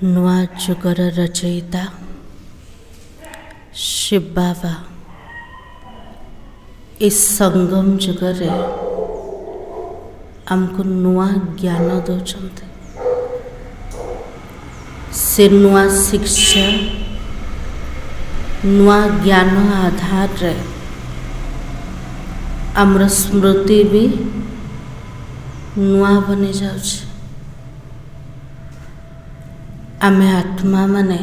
नुआ जुगर रचयिता शिव बाबा इस संगम जुगरे आमको नुआ ज्ञान दौरान से नुआ शिक्षा नुआ ज्ञान आधार रे आमर स्मृति भी नुआ बनी जाउछ। आमे आत्मा माने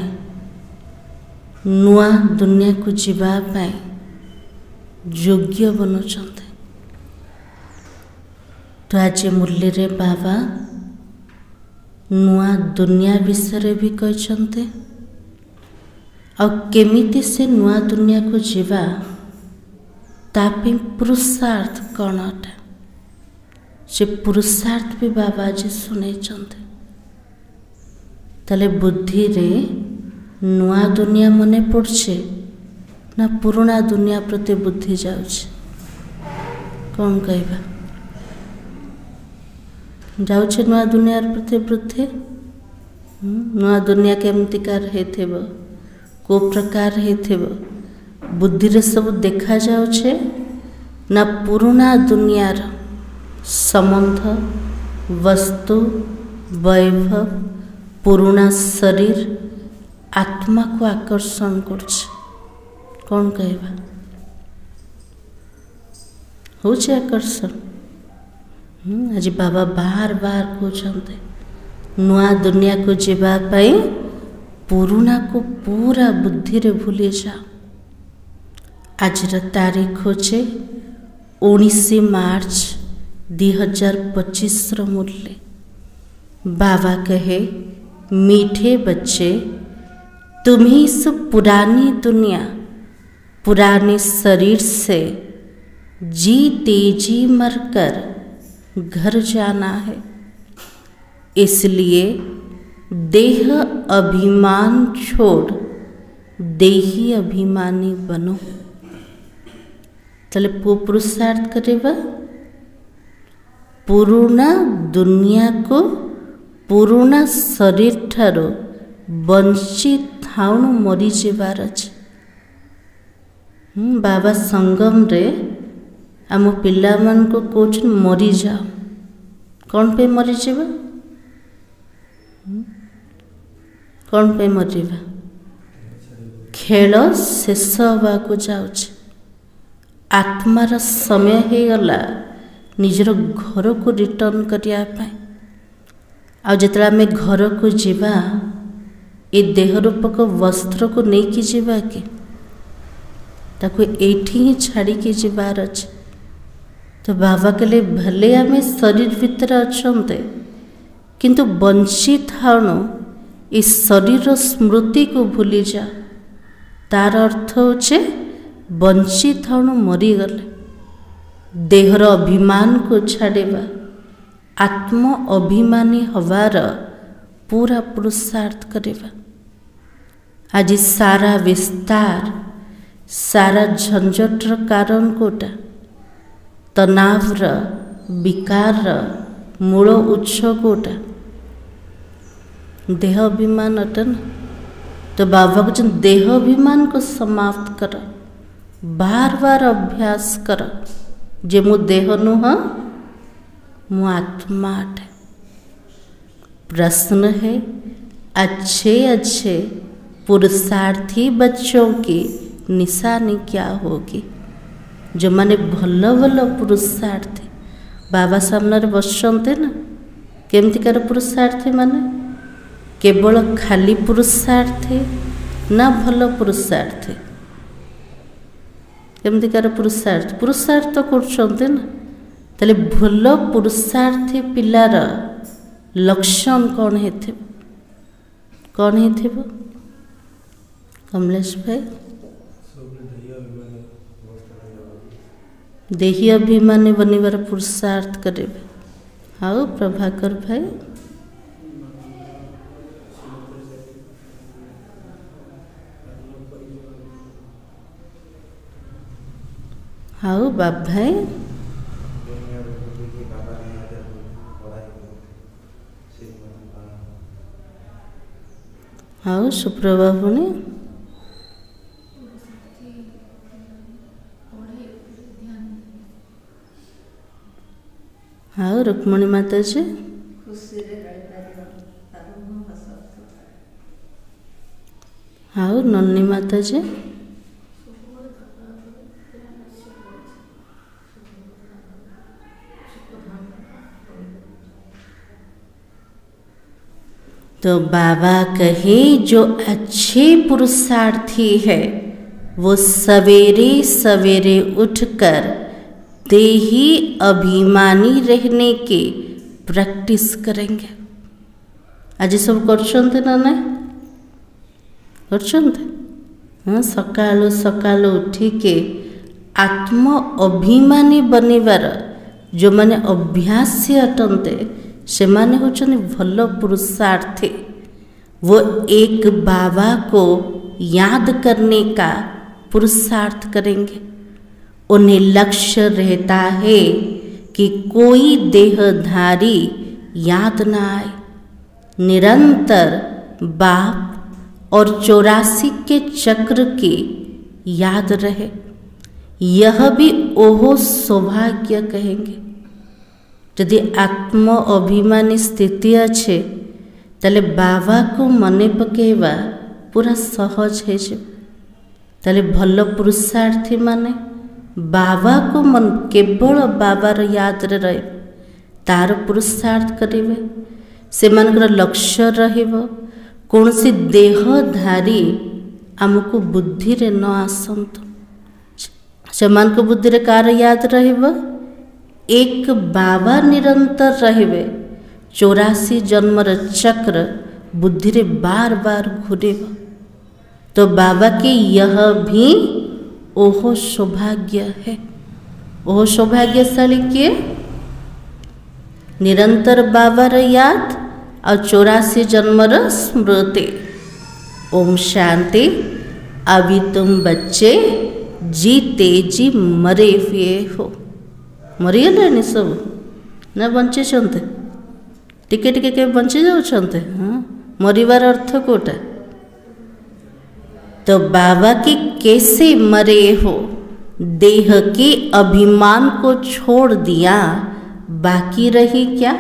नुआ दुनिया को जीवा पाए योग्य बनुचंते। तो आज मुरली रे बाबा नुआ दुनिया विषय भी कहते और केमिति से नुआ दुनिया को जीवा तापी पुरुषार्थ कौन अटे से पुरुषार्थ भी बाबा जी सुने चंते। ताले बुद्धि रे नुआ दुनिया मने पड़छे ना पुराना दुनिया प्रति बुद्धि जाउछे कौन कहबा जाउछे नुआ दुनिया प्रति बुद्धि। नुआ दुनिया केमतिकार हेथेबो को प्रकार हेथेबो बुद्धि रे सब देखा जाउछे ना पुराना दुनियार संबंध वस्तु वैभव पुराना शरीर आत्मा को आकर्षण करछे कौन कहबा होछे आकर्षण। आज बाबा बार बार कहते नुआ दुनिया को जीवा पाई पुराना को पूरा बुद्धि रे भूली जाओ। आज तारीख होचे 19 मार्च 2025 मुरली। बाबा कहे मीठे बच्चे तुम्हें इस पुरानी दुनिया पुराने शरीर से जी तेजी मरकर घर जाना है, इसलिए देह अभिमान छोड़ देही अभिमानी बनो। चले पुरुषार्थ करेगा पुराना दुनिया को पुराना शरीर ठारो वंचित थाउनु मरी जीवार अछि। बाबा संगम रे आम पिला मन को कोच मरी जाओ कौन पे मरी जीवा कौन पे मरीबा खेल शेष हवा को जाउछ। आत्मार समय हे गला निजर घर को रिटर्न करिया पाए। आ जितला में घर को जीवा ए देह रूपक वस्त्र को नहीं कि जीवा के ताको एठी ही छाड़ी के जीवार अछि। तो बाबा के लिए भले आमे शरीर भीतर अछंते किंतु वंचित हाणो इस शरीर स्मृति को भूली जा। तार अर्थ होचे वंचित हाणो मरी गले देहर अभिमान को छाड़ेबा आत्म अभिमानी हवार पूरा पुरुषार्थ करेबा। आज सारा विस्तार सारा झंझटर कारण कोटा तनावर विकार मूल उत्स कोटा देह अभिमान अटन। तो बाबा को जो देह अभिमान को समाप्त कर बार बार अभ्यास कर जे मु देह नुह मु आत्मा अटे। प्रश्न है अच्छे अच्छे पुरुषार्थी बच्चों की निशानी क्या होगी। जो माने भल भल पुरुषार्थी बाबा सामने बसते ना केमतिकार पुरुषार्थी माने केवल खाली पुरुषार्थी ना भल पुरुषार्थी केमतिकार पुरुषार्थ पुरुषार्थ करछन्ते ना ताले भल पुरुषार्थी पिलार लक्षण कौन हेथिबो कौन हेथिबो कमलेश भाई देही अभिमानी बनिबार पुरुषार्थ करेबे। हाँ प्रभाकर भाई हाँ बाप भाई ଆଉ ସୁପ୍ରଭା ଭଉଣୀ ଆଉ ରୁକ୍ମଣୀ ମାତାଜୀ ଆଉ ନନ୍ନୀ ମାତାଜୀ तो बाबा कहे जो अच्छे पुरुषार्थी है वो सवेरे सवेरे उठकर देही अभिमानी रहने के प्रैक्टिस करेंगे। आज सब करछन्ते ना ना करछन्ते हाँ सकाळु सकाळु उठिके आत्म अभिमानी बनिबार जो माने अभ्यासी अटंते से माने होचने भल पुरुषार्थी। वो एक बाबा को याद करने का पुरुषार्थ करेंगे। उन्हें लक्ष्य रहता है कि कोई देहधारी याद न आए, निरंतर बाप और 84 के चक्र की याद रहे। यह भी ओहो सौभाग्य कहेंगे। यदि आत्म अभिमानी स्थिति अच्छे ताले बाबा को मने पकेवा पूरा सहज है। ताले भल पुरुषार्थी माने बाबा को मन केवल बाबार याद रे रहे तार पुरुषार्थ करेंगे। से मानकर लक्ष्य रहिबो कौन सी देहधारी आमको बुद्धि रे न आसंत। से मान को बुद्धि रे कार याद रहिबो एक बाबा निरंतर रहिबे। 84 जन्मर चक्र बुद्धि रे बार बार घूरेबो। तो बाबा के यह भी ओहो सौभाग्य है। ओहो सौभाग्यशाली किए निरंतर बाबार याद और 84 जन्मर स्मृति। ओम शांति। अभी तुम बच्चे जीते जी मरे हुए हो। मरीगले सब ना बंची टिके टिके के बंची जाउछन्ते। हाँ मरिबार अर्थ कोटा। तो बाबा के कैसे मरे हो, देह के अभिमान को छोड़ दिया, बाकी रही क्या?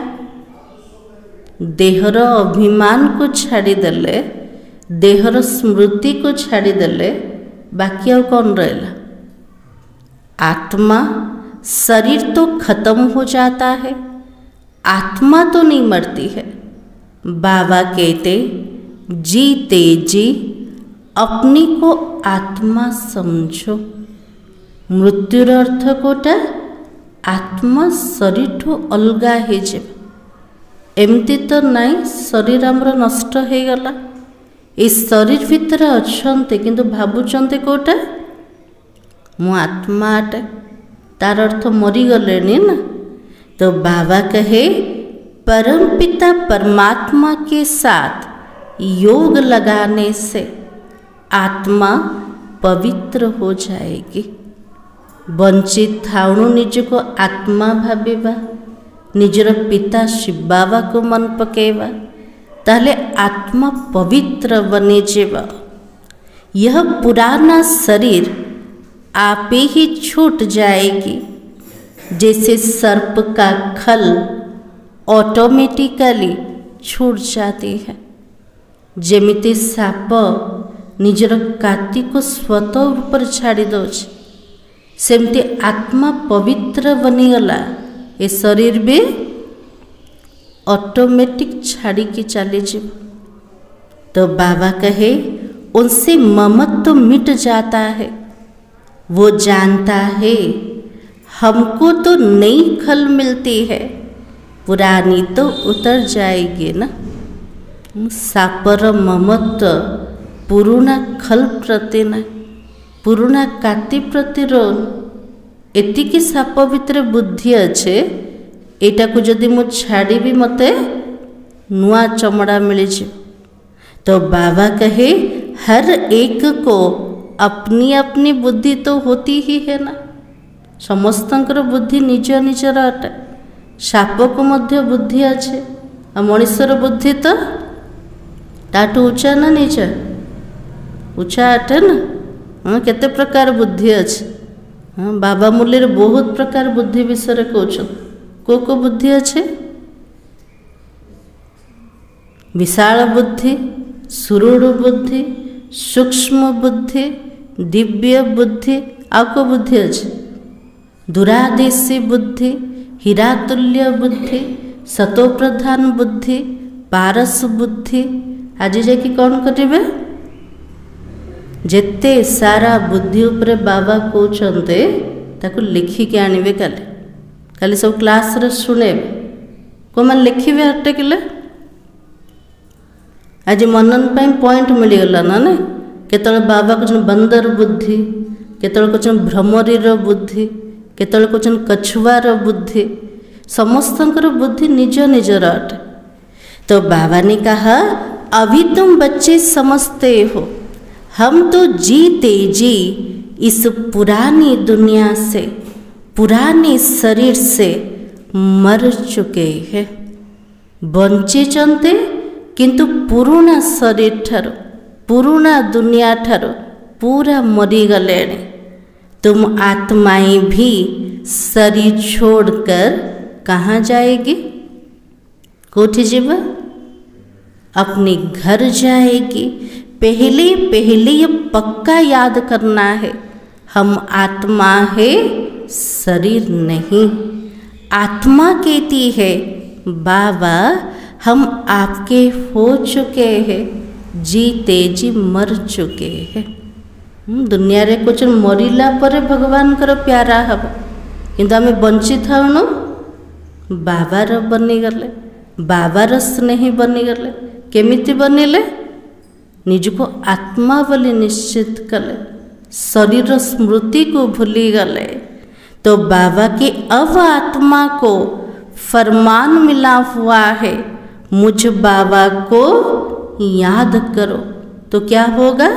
देहर अभिमान को छाड़ी देले, देहर स्मृति को छाड़ी देले, बाकी और कौन रहेला? आत्मा। शरीर तो खत्म हो जाता है, आत्मा तो नहीं मरती है। बाबा कहते जीते जी अपनी को आत्मा समझो। मृत्युर अर्थ कोटा आत्मा शरीर ठू अलगा है। एमती तो नहीं शरीर आमर नष्ट हो गला, इस शरीर भितर अच्छे किंतु भावुंते कोटा मु आत्मा अटे। तार अर्थ मरीगले ना। तो बाबा कहे परमपिता परमात्मा के साथ योग लगाने से आत्मा पवित्र हो जाएगी। वंचित थाणु निज को आत्मा भाविबा, निजर पिता शिव बाबा को मन पकेवा, ताले आत्मा पवित्र बने जेवा। यह पुराना शरीर आप ही छूट जाएगी। जैसे सर्प का खल ऑटोमेटिकली छूट जाती है। जेमिति साप निजर काति को स्वतः ऊपर छाड़ी दौच, सेमती आत्मा पवित्र बनीगला। ए शरीर भी ऑटोमेटिक छाड़ी के चले जीव। तो बाबा कहे उनसे ममत्व मिट जाता है। वो जानता है हमको तो नई खल मिलती है, पुरानी तो उतर जाएगी ना। सापर ममत्व पुरुना खल प्रति ना, पुरुना काति प्रति रोन। एतिकी साप भितर बुद्धि अच्छे, एटा को जदि मु छाड़ी भी मते नुआ चमड़ा मिल जाए। तो बाबा कहे हर एक को अपनी अपनी बुद्धि तो होती ही है ना। समस्तंकर बुद्धि निज निजर अटे। साप को मध्य बुद्धि अच्छे, आ मनुष्यर बुद्धि तो ताठू ऊँचा ना नीचा ऊँचा अटे ना। हाँ केते प्रकार बुद्धि अच्छे। हाँ बाबा मुरली बहुत प्रकार बुद्धि विषय कहते को बुद्धि अच्छे विशाल बुद्धि सुरूढ़ बुद्धि सूक्ष्म बुद्धि दिव्य बुद्धि आको बुद्धि अच्छे दूरादेशी बुद्धि हीरातुल्य बुद्धि सतोप्रधान बुद्धि पारस बुद्धि आज जाकि कौन करेंगे जेते सारा बुद्धि उपरे बाबा कहते ताको लिखिके आनिबे काली सब क्लास रे शुणे को मन लिखिबे अटकिले आज मनन पाई पॉइंट मिलगला ना केतल बाबा को बंदर बुद्धि केतल को भ्रमरीर बुद्धि केतल को कछुआर बुद्धि समस्तंकर बुद्धि निज निजर अटे। तो बाबा ने कहा अभी तुम बच्चे समझते हो हम तो जीते जी इस पुरानी दुनिया से पुराने शरीर से मर चुके हैं बंची चंते किंतु पुराना शरीर ठार पुराना दुनिया ठार पूरा मरी गले। तुम आत्माएं भी शरीर छोड़कर कहाँ जाएगी कोठी जीवा अपने घर जाएगी। पहले पहले ये पक्का याद करना है हम आत्मा है शरीर नहीं। आत्मा कहती है बाबा हम आपके हो चुके हैं जीते जी मर चुके हैं। दुनिया रे कुछ मरिला पर भगवान कर प्यारा हम किंतु आम बंची थाउनु बाबार बनीगले बाबार स्नेही बनीगले केमिति बनिले निजको आत्मा बोली निश्चित कले शरीर स्मृति को भूली गले। तो बाबा की अब आत्मा को फरमान मिला हुआ है मुझ बाबा को याद करो तो क्या होगा।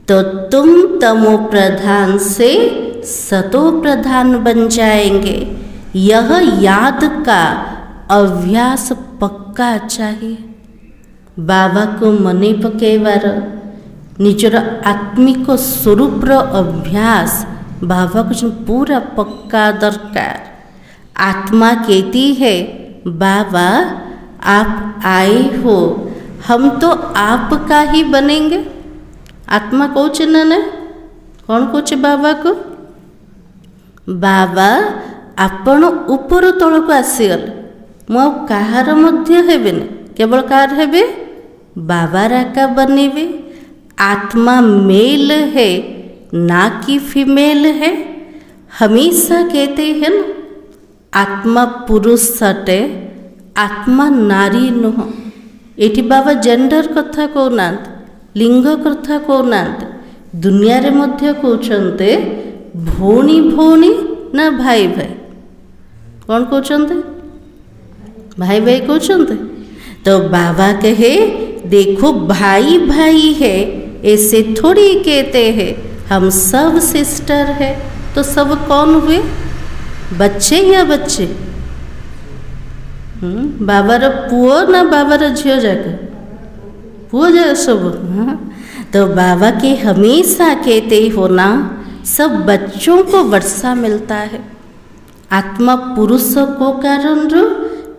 तो तुम तमो प्रधान से सतो प्रधान बन जाएंगे। यह याद का अभ्यास पक्का चाहिए। बाबा को मने पकेवार निजर आत्मिक स्वरूपर अभ्यास बाबा को पूरा पक्का दरकार। आत्मा कहती है बाबा आप आए हो हम तो आपका ही बनेंगे। आत्मा कौच ने कौन कौच बाबा को बाबा आपण ऊपर तल को आसीगले मु कहार मध्य हेबेनी केवल कार हेबे बाबा राका बनेबे। आत्मा मेल है ना कि फीमेल है। हमेशा कहते हैं ना आत्मा पुरुष सटे आत्मा नारी नुह। एठी बाबा जेंडर कथा कहना लिंग कथा कहना दुनिया रे मध्य कहते भौणी भौणी ना भाई भाई कौन कहते भाई भाई कहते। तो बाबा कहे देखो भाई भाई है ऐसे थोड़ी कहते हैं हम सब सिस्टर है। तो सब कौन हुए बच्चे या बच्चे बाबार पुओ ना बाबार झियो जाके पुओ जा सब। हाँ तो बाबा के हमेशा कहते हो ना सब बच्चों को वर्षा मिलता है। आत्मा पुरुष को कारण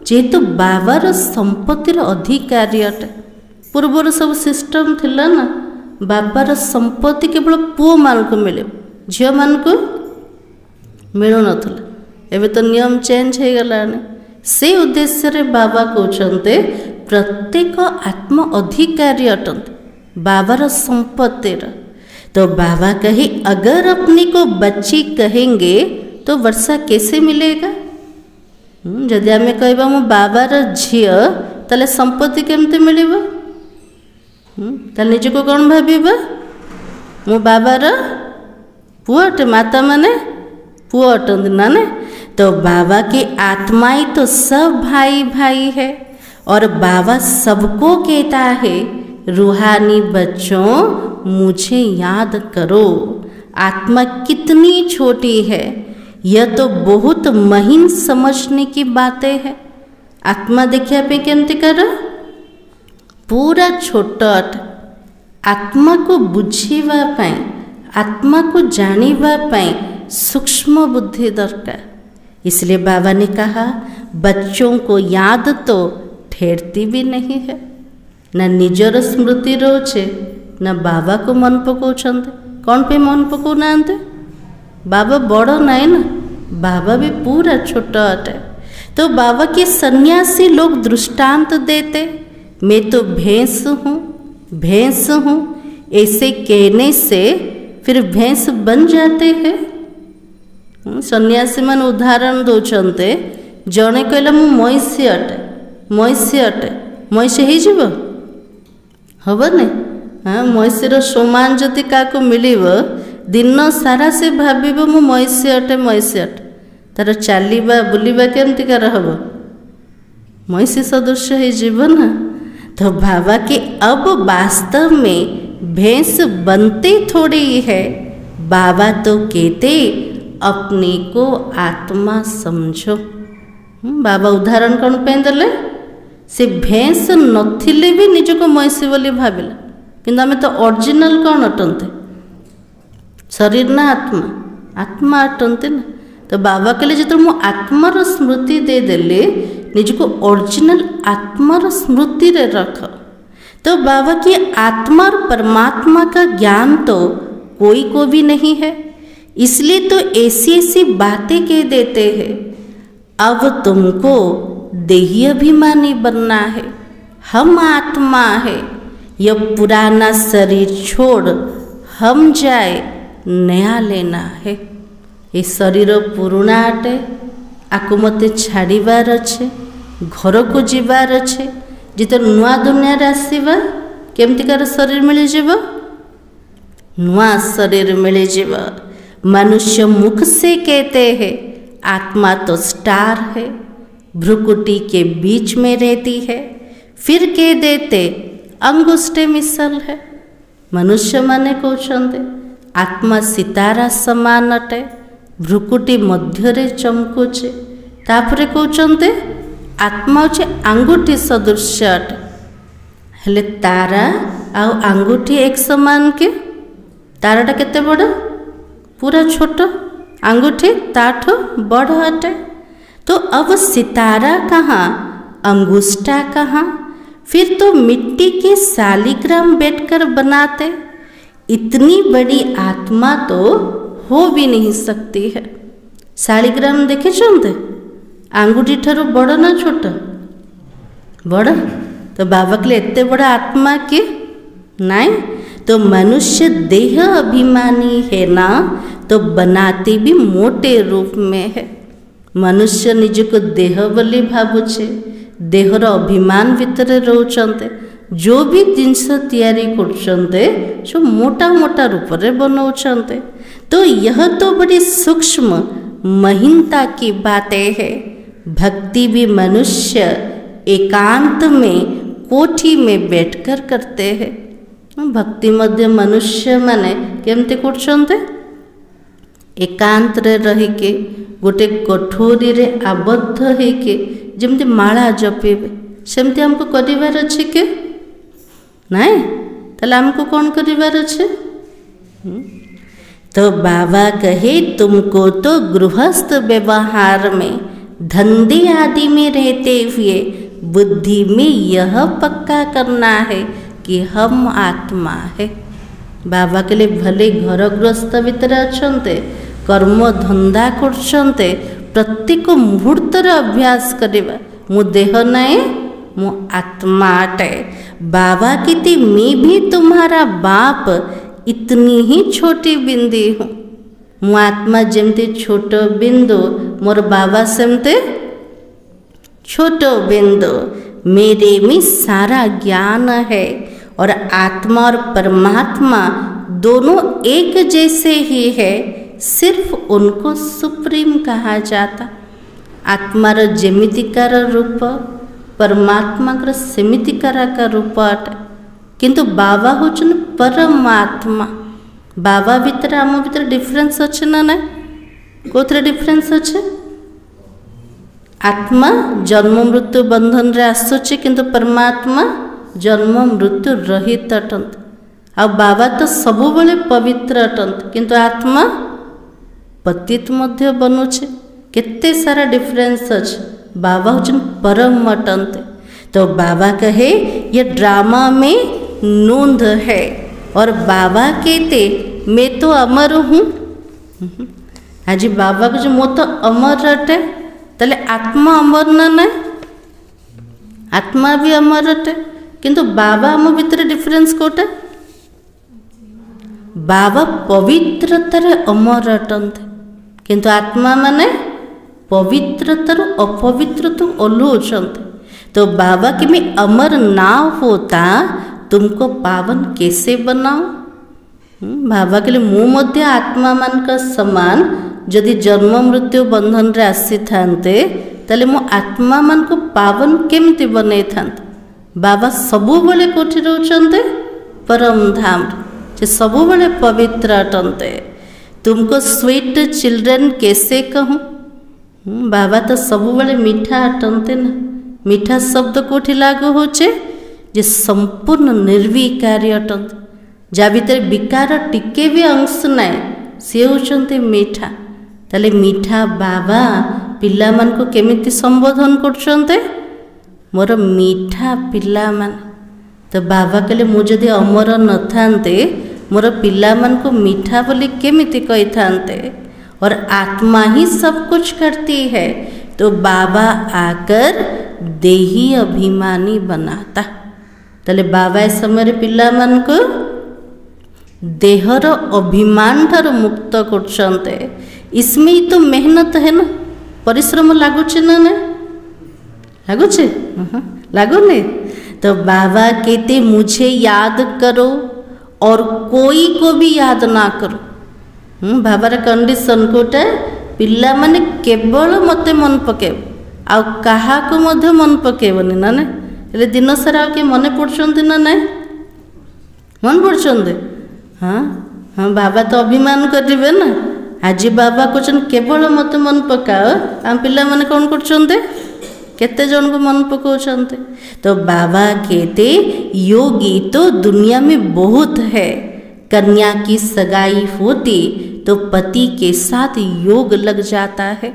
जेहेतु बाबार संपत्तिर अधिकारी अटे। पूर्वर सब सिस्टम थिला ना बाबार संपत्ति केवल पुओ मान को मिले झील मान को मिलू नथला। एबे तो नियम चेंज हो गलानी। से उद्देश्य रे बाबा कहते प्रत्येक आत्मा अधिकारी अटंत बाबार संपत्तिर। तो बाबा कहे अगर अपने को बच्ची कहेंगे तो वर्षा कैसे मिलेगा। जदि आम कहबा मो बाबार झील ताले संपत्ति केमती मिलिबो। ताले निजको कौन भाबिबा मो बाबार पुअटे माता माने पुओ अटंती ना ने। तो बाबा के आत्माएं तो सब भाई भाई है और बाबा सबको कहता है रूहानी बच्चों मुझे याद करो। आत्मा कितनी छोटी है यह तो बहुत महीन समझने की बातें है। आत्मा देखिया पे केमती कर पूरा छोट अटे। आत्मा को बुझीवा पाई, आत्मा को जानिवा पाई सूक्ष्म बुद्धि दरकार। इसलिए बाबा ने कहा बच्चों को याद तो ठेरती भी नहीं है, ना निजर स्मृति रोचे, ना बाबा को मन पकाउछन्ते। कौन पे मन पकाउ नांते? बाबा बड़ नाई ना, बाबा भी पूरा छोटा अटे। तो बाबा के सन्यासी लोग दृष्टांत देते, मैं तो भैंस हूँ, भैंस हूँ, ऐसे कहने से फिर भैंस बन जाते हैं। सन्यासी मान उदाहरण दौरान जड़े कहला मु मईसी अटे, मईसी अटे, मईसी हो हेनी। हाँ, मईसीर समान जदि क्या मिल दिन सारा से भाव मु मईसी अटे, मईसी अटे, तार चलवा बुलवा केमतिकार हम मईसी सदृश हो ना। तो बाबा के अब वास्तव में भैंस बनते थोड़ी है। बाबा तो कहते अपने को आत्मा समझो। बाबा उदाहरण कौन पे देले? से भैंस नथिले भी निज को मईसी बोली भाविला, किंतु आमे तो ओरिजिनल कौन अटंते? शरीर ना आत्मा? आत्मा अटंते ना। तो बाबा कहले जो मु आत्मार स्मृति दे देले, निज को ओरिजिनल आत्मार स्मृति रे रख। तो बाबा की आत्मा और परमात्मा का ज्ञान तो कोई को भी नहीं है, इसलिए तो ऐसी ऐसी बातें कह देते हैं। अब तुमको देही अभिमानी बनना है, हम आत्मा है, यह पुराना शरीर छोड़ हम जाए नया लेना है। ये शरीर पुराना अटे, आकु मते छाड़ीबार अच्छे, घर को जीवार अच्छे। जिते नुआ दुनिया आसवा केमतिकार शरीर मिल जाव? नुआ शरीर मिल जाव। मनुष्य मुख से कहते हैं आत्मा तो स्टार है, भ्रुकुटी के बीच में रहती है, फिर कह देते अंगुष्ठे मिसल है। मनुष्य माने कहते आत्मा सितारा समान अटे, भ्रुकुटी मध्य चमकुचे, तापरे कहते आत्मा होचे आंगुठी सदृश अटे। हेले तारा आउ आंगुठी एक समान के? ताराटा केते बड़? पूरा छोट, आंगुठी ताठो बड़ अटे। तो अब सितारा कहाँ, अंगुष्ठा कहाँ? फिर तो मिट्टी के शालिग्राम बैठकर बनाते। इतनी बड़ी आत्मा तो हो भी नहीं सकती है। शालिग्राम देखे चलते? आंगुठी ठारू बड़ ना छोट? बड़। तो बाबा के लिए इतने बड़ा आत्मा के नहीं। तो मनुष्य देह अभिमानी है ना, तो बनाते भी मोटे रूप में है। मनुष्य निज को देह बोली भावुचे, देहर अभिमान भितर रोचंते। जो भी जिनस तैयारी करचंते सो मोटा मोटा रूप रे बनाउचंते। तो यह तो बड़ी सूक्ष्म महीनता की बातें है। भक्ति भी मनुष्य एकांत में कोठी में बैठकर करते हैं। भक्ति मध्य मनुष्य माने केमते करछन्ते? एकांत रे रही के गोटे कठोरी रे आबद्ध है के जमते माला जपेबे सेमते हमको करिवार अछि के नहीं? ताले हमको कौन करिवार अछि? तो बाबा कहे तुमको तो गृहस्थ व्यवहार में, धंधे आदि में रहते हुए बुद्धि में यह पक्का करना है कि हम आत्मा है। बाबा के लिए भले घर गृहस्थ भितर अच्छे, कर्म धंदा करछन्ते, प्रत्येक मुहूर्तर अभ्यास करिबा मु देह नहीं मु आत्मा अटे। बाबा कहते मैं भी तुम्हारा बाप इतनी ही छोटी बिंदी हूँ। मु आत्मा जमते छोट बिंदु, मोर बाबा सेमते छोट बिंदु। मेरे में सारा ज्ञान है और आत्मा और परमात्मा दोनों एक जैसे ही है, सिर्फ उनको सुप्रीम कहा जाता। आत्मार जेमितिकार रूप, परमात्मा सेमितिकार का रूप अटे। किंतु बाबा होचन परमात्मा। बाबा भीतर आम भीतर डिफरेंस अच्छे ना ना? कोथरे डिफरेंस अच्छे? आत्मा जन्म मृत्यु बंधन रे आसुचे, किंतु परमात्मा जन्म मृत्यु रहित अटंत आ बाबा तो सबु बले पवित्र अटंत किंतु आत्मा पतित मध्य बनुचे केते सारा डिफरेंस अछि। बाबा हुचन परम अटंत। तो बाबा कहे ये ड्रामा में नूंद है और बाबा कहते मैं तो अमर हूँ। आज बाबा को जो मो तो अमर रटे तले आत्मा अमर ना ना आत्मा भी अमर रटे किंतु बाबा आम भितर डिफरेंस कोटे बाबा पवित्रतार अमर अटंते किंतु आत्मा माने पवित्रतार अपवित्र तो ओल्हौचंते। तो बाबा कि मैं अमर ना होता तुमको पावन कैसे बनाओ। बाबा कहले मु मध्य आत्मा मान का समान जदि जन्म मृत्यु बंधन रे आसी थांते तले मु आत्मा मान को पावन केमती बनै थांते। बाबा सबु बेले कोठी रहउचंते परम धाम जे सबु बेले पवित्र अटंते। तुमको स्वीट चिल्ड्रन कैसे कहूँ। बाबा तो सबु बेले मीठा अटंते ना। मीठा शब्द कोठी लागू होचे जे संपूर्ण निर्विकारी अटंते जा भीतर विकार टिके भी अंश नाय सी होचंते मीठा। ताले मीठा बाबा पिला मान को केमिति संबोधन करचंते मोर मीठा पिला मान। तो बाबा कहले मु जदि अमर न थांते मोर पिला मान को मीठा बोली केमिति कहि थांते। और आत्मा ही सब कुछ करती है तो बाबा आकर देही अभिमानी बनाता। ताले बाबा ए समय पिला मान को देहर अभिमान ठार मुक्त करछन्ते। इसमें ही तो मेहनत है ना परिश्रम लागुचे ना ना लागुचे लागुने। तो बाबा कहते मुझे याद करो और कोई को भी याद ना करो। बाबार कंडीशन कोटे पिला माने केवल मते मन पकेब आ कहा को मध्य मन पकेबनी ना ना हेले दिन सारा के मने पड़छन्ते ना ना मन पड़छन्ते। हाँ हाँ बाबा तो अभिमान करिवे ना। आज बाबा कहछन केवल मते मन पकाओ आम पिला माने कौन करछन्ते केते जन को मन पकाउछन्ते। तो बाबा कहते योगी तो दुनिया में बहुत है। कन्या की सगाई होती तो पति के साथ योग लग जाता है।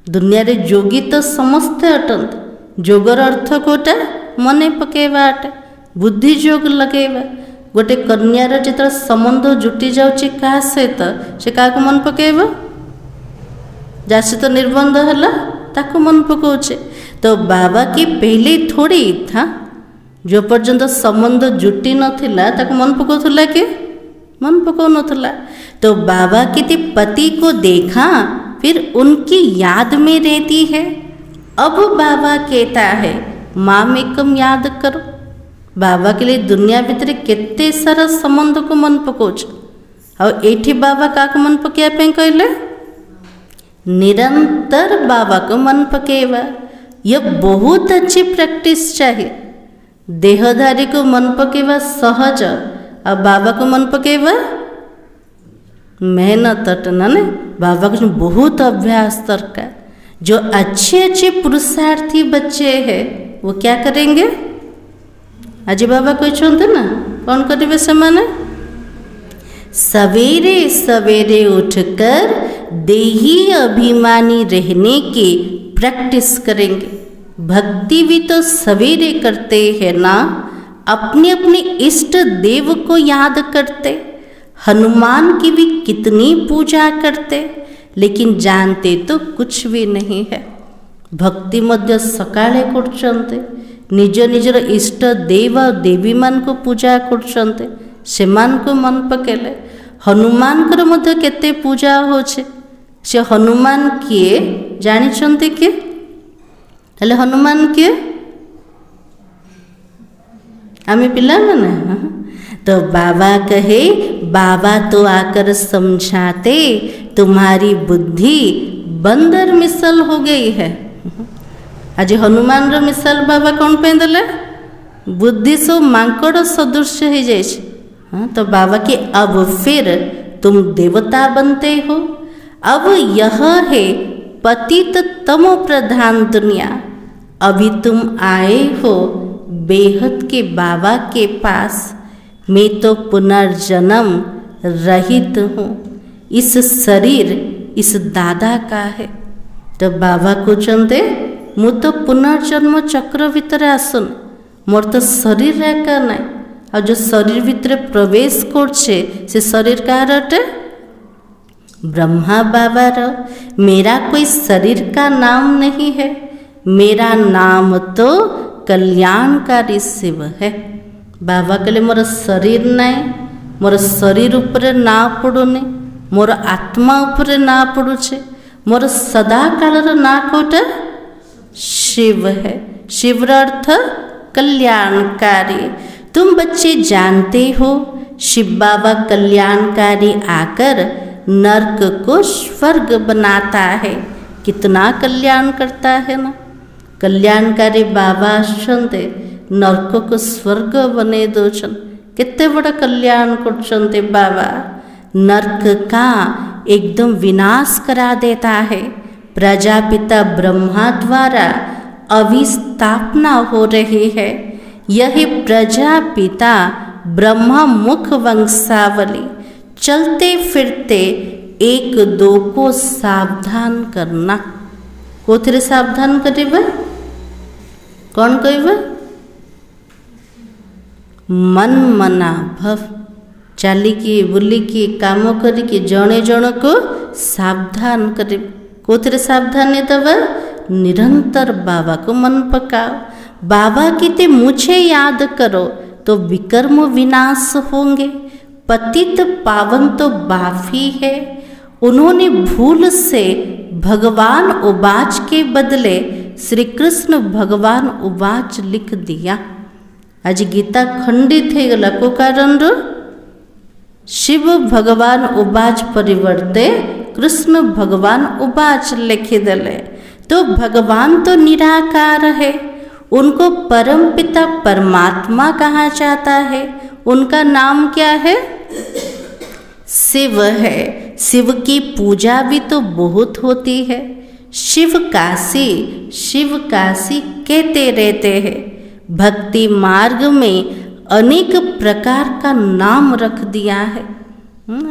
दुनिया रे जोगी तो समस्ते अटंत। जोगर अर्थ कोटा मने पकेवा अटे बुद्धि जोग लगेवा। गोटे कन्यार जिते संबंध जुटी जाउची क्या सहित से क्या मन पकेब जा सहित निर्बंध है ताको मन पकाउचे। तो बाबा की पहले थोड़ी था जो पर्यंत संबंध जुटी नथिला ताको मन पकाउथला कि मन पकाउ नथला। तो बाबा के पति को देखा फिर उनकी याद में रहती है। अब बाबा कहता है माँ में कम याद करो। बाबा के लिए दुनिया भीतर केते सारा संबंध को मन पकाउछ और एठी बाबा का मन पकेया पे कहले निरंतर बाबा को मन पकेवा। यह बहुत अच्छी प्रैक्टिस चाहिए। देहधारी को मन पकेवा सहज और बाबा को मन पकेवा मेहनत अटना ने। बाबा को बहुत अभ्यास दरकार। जो अच्छे अच्छे पुरुषार्थी बच्चे हैं वो क्या करेंगे। आज बाबा कहते ना कौन करेंगे से माने सवेरे सवेरे उठकर देही अभिमानी रहने की प्रैक्टिस करेंगे। भक्ति भी तो सवेरे करते हैं ना। अपने अपने इष्ट देव को याद करते। हनुमान की भी कितनी पूजा करते लेकिन जानते तो कुछ भी नहीं है। भक्ति मध्य सकाळे करछन्ते निज निजर इष्ट देव देवी मान को पूजा करछन्ते सेमान को मन पकेले। हनुमान कर मध्य केते पूजा होछे। से हनुमान किए जानिछन्ते कि हेले हनुमान किए आमे पिला माने। तो बाबा कहे बाबा तो आकर समझाते तुम्हारी बुद्धि बंदर मिसल हो गई है। आज हनुमान रो मिसाल बाबा कौन पे देले बुद्धि सो मांकड़ सदृश हो जाए। तो बाबा के अब फिर तुम देवता बनते हो। अब यह है पतित तमो प्रधान दुनिया। अभी तुम आए हो बेहद के बाबा के पास मैं तो पुनर्जन्म रहित हूँ, इस शरीर इस दादा का है। तो बाबा कहते मु तो पुनर्जन्म चक्र भितर आसन, मोर तो शरीर एका ना, आ जो शरीर भितर प्रवेश करछे से शरीर कार अटे? ब्रह्मा बाबार। मेरा कोई शरीर का नाम नहीं है, मेरा नाम तो कल्याणकारी शिव है। बाबा कहले मोर शरीर नाई, मोर शरीर उपरे ना पड़ुनी, मोर आत्मा उपरे ना पड़ुछे, मोर सदा कालर ना कोटे शिव है। शिवर अर्थ कल्याणकारी। तुम बच्चे जानते हो शिव बाबा कल्याणकारी आकर नरक को स्वर्ग बनाता है। कितना कल्याण करता है ना। कल्याणकारी बाबा आसते नरक को स्वर्ग बने दोचन। केते बड़ा कल्याण करछन्ते बाबा। नरक का एकदम विनाश करा देता है। प्रजापिता ब्रह्मा द्वारा अभी स्थापना हो रही है। यही प्रजापिता ब्रह्मा मुख वंशावली। चलते फिरते एक दो को सावधान करना। कोथिरे सावधान करिबे? कौन कहिबे? मन मना भव। चालिकी बुलिकी काम करिकी जणे जण को सावधान करिबे। कोथिरे सावधान दबा? निरंतर बाबा को मन पकाओ। बाबा कहते मुझे याद करो तो विकर्म विनाश होंगे। पतित पावन तो बाफी है। उन्होंने भूल से भगवान उवाच के बदले श्री कृष्ण भगवान उवाच लिख दिया। आज गीता खंडित हो गला को कारण शिव भगवान उवाच परिवर्ते कृष्ण भगवान उवाच लिखिदेले। तो भगवान तो निराकार है, उनको परम पिता परमात्मा कहा जाता है। उनका नाम क्या है? शिव है। शिव की पूजा भी तो बहुत होती है। शिव काशी कहते रहते हैं। भक्ति मार्ग में अनेक प्रकार का नाम रख दिया है।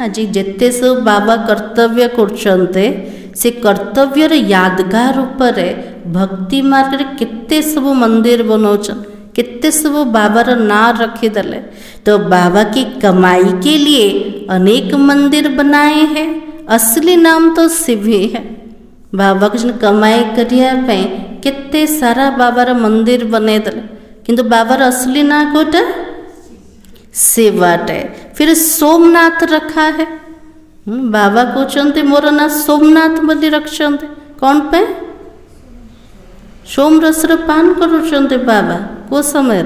आज जिते सब बाबा कर्तव्य करछन्ते से कर्तव्यर यादगार उपर भक्ति मार्ग रे केते सब मंदिर बनौछन, केते सब बाबार ना रखीदेले। तो बाबा की कमाई के लिए अनेक मंदिर बनाए हैं। असली नाम तो शिव ही है। बाबा कुछ कमाई करिया पे केते सारा बाबार मंदिर बने देले, किंतु बाबार असली ना कोटा शिवाटे। फिर सोमनाथ रखा है। बाबा कहते मोर ना सोमनाथ बोली रखते। कौन पे? सोम रस पान करुँचे बाबा को समय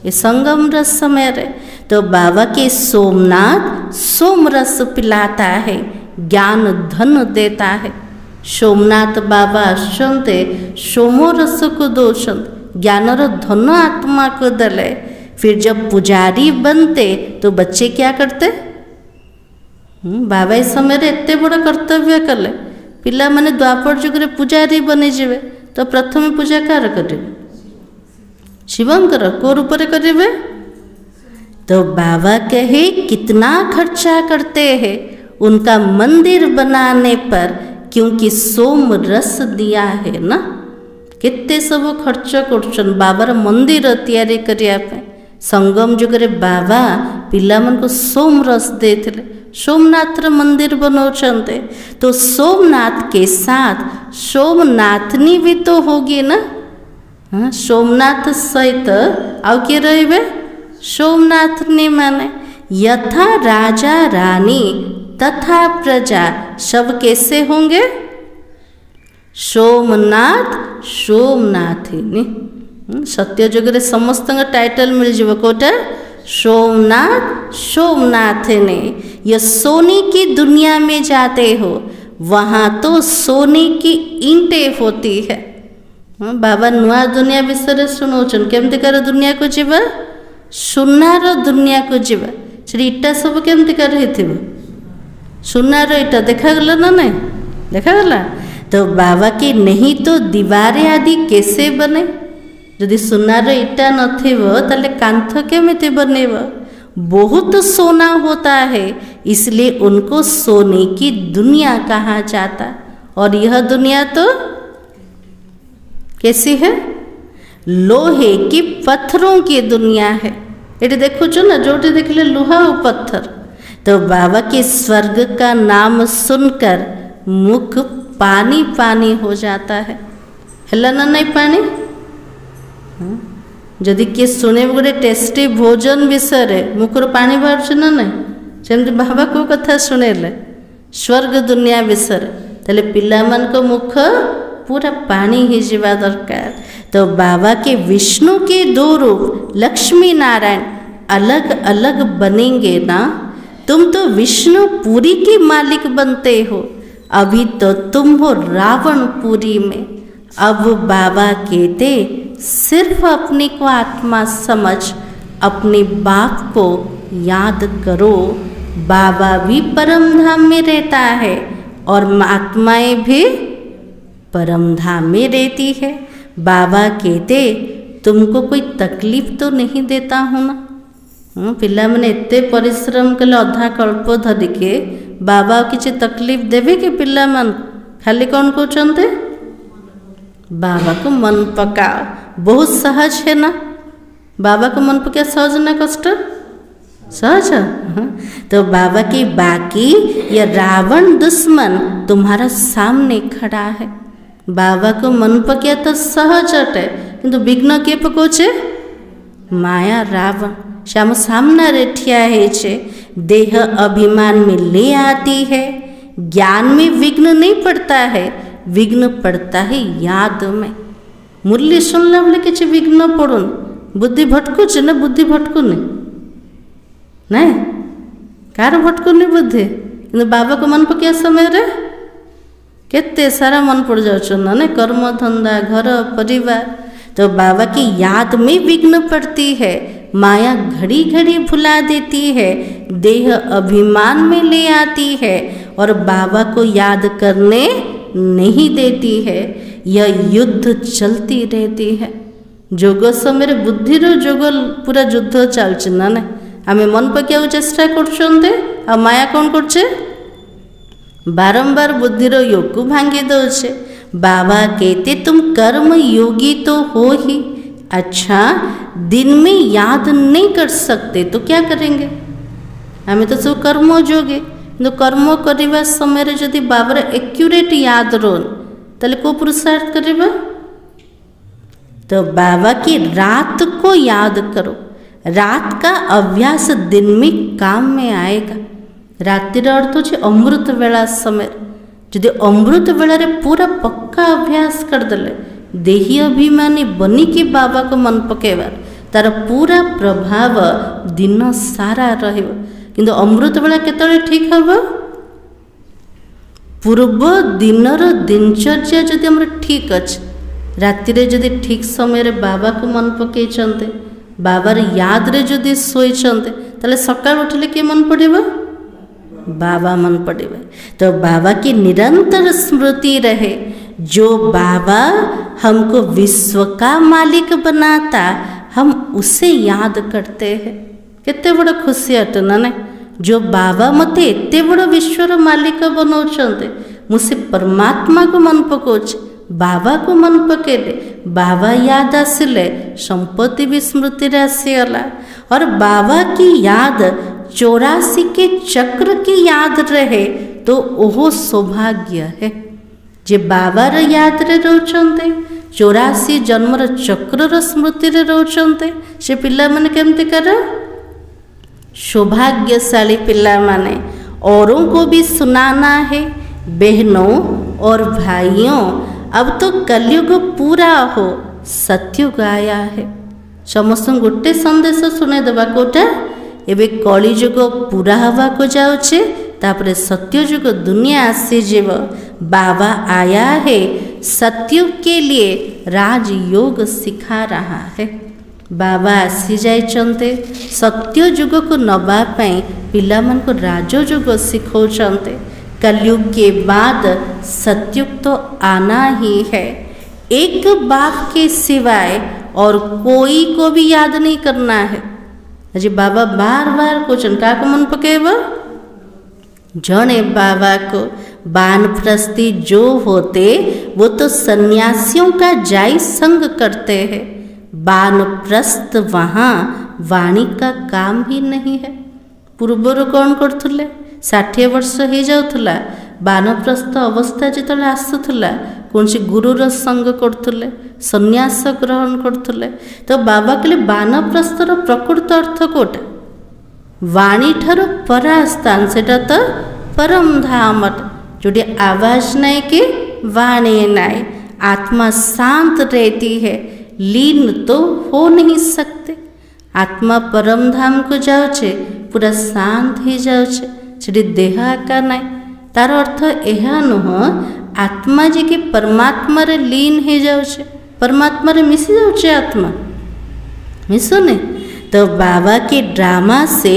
ये संगम रस समय रे। तो बाबा के सोमनाथ सोम रस पिलाता है, ज्ञान धन देता है। सोमनाथ बाबा आसते सोमो रस को दोषन, ज्ञानर धन आत्मा को दले। फिर जब पुजारी बनते तो बच्चे क्या करते? बाबा इस समय एते बड़ा कर्तव्य कले। पिला माने द्वापर जुग रे पुजारी बने जीवे तो प्रथम पूजा कार करेंगे? शिवंकर को रूप करेंगे? तो बाबा कहे कितना खर्चा करते हैं उनका मंदिर बनाने पर, क्योंकि सोम रस दिया है ना। केते सब खर्च कर बाबार मंदिर तैयारी करिया पे। संगम जुग रे बाबा पिला मन को सोम रस देथिले, सोमनाथ मंदिर बनौछन्ते। तो सोमनाथ के साथ सोमनाथनी भी तो होगी ना। हाँ, सोमनाथ सहित आउ किए रहिबे? सोमनाथनी माने यथा राजा रानी तथा प्रजा सब कैसे होंगे? सोमनाथ सोमनाथिनी। सत्य जुग रे समस्त टाइटल मिल जाए कोटा सोमनाथ सोमनाथिनी। यह सोने की दुनिया में जाते हो वहाँ तो सोने की ईंटें होती है। बाबा नुआ दुनिया विषय शुणाऊन केमती कर दुनिया को जीवा? सुनार दुनिया को जीवा। से इटा सब केमती कर सुनार इटा देखागला ना? नहीं देखागला। तो बाबा के नहीं तो दीवारें आदि कैसे बने? जदि सुनार इटा नथिबो ताले कांथ केमिति बनेब। बहुत सोना होता है इसलिए उनको सोने की दुनिया कहा जाता। और यह दुनिया तो कैसी है? लोहे की पत्थरों की दुनिया है। ये देखो जो ना जोटे देखले लोहा और पत्थर। तो बाबा के स्वर्ग का नाम सुनकर मुख पानी पानी हो जाता है। हेला ना नहीं पानी? जदि किए शुणे गोटे टेस्टी भोजन विषय मुखर पानी बाहर ना नहीं सेमती बाबा को कथा शुणेले स्वर्ग दुनिया विषय ताले पिला मान को मुख पूरा पानी ही जीवा दरकार। तो बाबा के विष्णु के दो रूप लक्ष्मी नारायण अलग अलग बनेंगे ना। तुम तो विष्णुपुरी के मालिक बनते हो, अभी तो तुम हो रावणपुरी में। अब बाबा कहते सिर्फ अपने को आत्मा समझ अपने बाप को याद करो। बाबा भी परम धाम में रहता है और आत्माएं भी परम धाम में रहती है। बाबा कहते तुमको कोई तकलीफ तो नहीं देता हूँ ना। पिला मैंने एते परिश्रम कले अधा कल्प धरिके बाबा किसी तकलीफ देवे कि पिला मान खाली कौन कहते बाबा को मन पकाओ। बहुत सहज है ना बाबा को मन पकाया, सहज ना कष्ट? सहज। तो बाबा की बाकी ये रावण दुश्मन तुम्हारा सामने खड़ा है। बाबा को मन पकाया तो सहज अटे किंतु विघ्न किए पकोचे माया रावण श्याम सामना रे ठिया है छे। देह अभिमान में ले आती है। ज्ञान में विघ्न नहीं पड़ता है, विघ्न पड़ता है याद में। मुरली सुनला बोले किसी विघ्न पड़ुन बुद्धि भटकुचे ना, बुद्धि भटकुनी नहीं कार भटकुनी बुद्धि कि बाबा को मन पकाया समय रे केते सारा मन पड़ जाओ ना कर्म धंधा घर परिवार। तो बाबा की याद में विघ्न पड़ती है। माया घड़ी घड़ी भुला देती है, देह अभिमान में ले आती है और बाबा को याद करने नहीं देती है। यह युद्ध चलती रहती है। जोग समय बुद्धि जोग पूरा युद्ध चलछि ना ना आमे मन पकाया चेष्टा करछन्ते आ माया कौन करछे बारंबार बुद्धिर योग को भांगी दौचे। बाबा कहते तुम कर्म योगी तो हो ही, अच्छा दिन में याद नहीं कर सकते तो क्या करेंगे? हमें तो सब कर्म जोगे तो कर्म करने समय जदि बाबार एक्यूरेट याद रोन ताले को पुरुषार्थ करिबा? तो बाबा की रात को याद करो। रात का अभ्यास दिन में काम में आएगा। रातिर अर्थ हो अमृत वेला समय। जदि अमृत बेलारे पूरा पक्का अभ्यास करदेले देही अभिमानी बनी कि बाबा को मन पकेबार तार पूरा प्रभाव दिन सारा रहिबो। किंतु अमृत बेला केतळे ठीक हबो? पूर्व दिनर दिनचर्या जदि हमर ठीक अछि, रातिरे जदि ठीक समय रे बाबा को मन पकेइचंते, बाबार याद रे जदि सोइचंते ताले सकाळ उठले के मन पड़िबो? बाबा मन पड़ेगा। तो बाबा की निरंतर स्मृति रहे। जो बाबा हमको विश्व का मालिक बनाता हम उसे याद करते हैं। कितने बड़ा खुशी अटे ना जो बाबा मते एते बड़ा विश्वर मालिक बनाउछन्ते मुझसे परमात्मा को मन पकोछ। बाबा को मन पकेले बाबा याद आसिले संपत्ति भी स्मृति रे आसीगला। और बाबा की याद 84 के चक्र की याद रहे तो ओहो सौभाग्य है। जे बाबार याद रे रोचंते 84 जन्मर चक्र स्मृति रे रोचंते से पिला माने केमते कर सौभाग्यशाली पिला माने। औरों को भी सुनाना है बहनों और भाइयों। अब तो कलयुग पूरा हो, सत्युग आया है। समस्त गोटे संदेश शुणे देवा कोटा एबे कलिजुग पूरा हवा को जाउछे तापरे सत्ययुग दुनिया आसीजिव। बाबा आया है सत्युग के लिए राजयोग सिखा रहा है। बाबा आसी जाइचंते सत्ययुग को नबा पई पिला मन को राजयोग सिखौचंते। कलयुग के बाद सत्युग तो आना ही है। एक बाप के सिवाय और कोई को भी याद नहीं करना है। अजी बाबा बार बार क्वेश्चन क्या मन पकेब जड़े बाबा को वानप्रस्थी जो होते वो तो सन्यासियों का जाई संग करते हैं। वानप्रस्थ वहाँ वाणी का काम ही नहीं है। पूर्वर कौन करथुले 60 वर्ष हो जाउथुला वानप्रस्थ अवस्था जिते आसुला कौन सी गुरुर संग करथुले सन्यास ग्रहण करथुले। तो बाबा कहले वानप्रस्थर प्रकृत अर्थ कोटा वाणी ठार परा स्थान सेटा तो परम धाम जोटी आवाज नहीं कि वाणी नहीं। आत्मा शांत रहती है लीन तो हो नहीं सकते। आत्मा परम धाम को जाऊे पूरा शांत ही जाऊे देह आका ना तार अर्थ यह नुह आत्मा जी के परमात्मा रे लीन हो जाऊे परमात्मा रे मिसी जाऊे आत्मा मिसुने। तो बाबा के ड्रामा से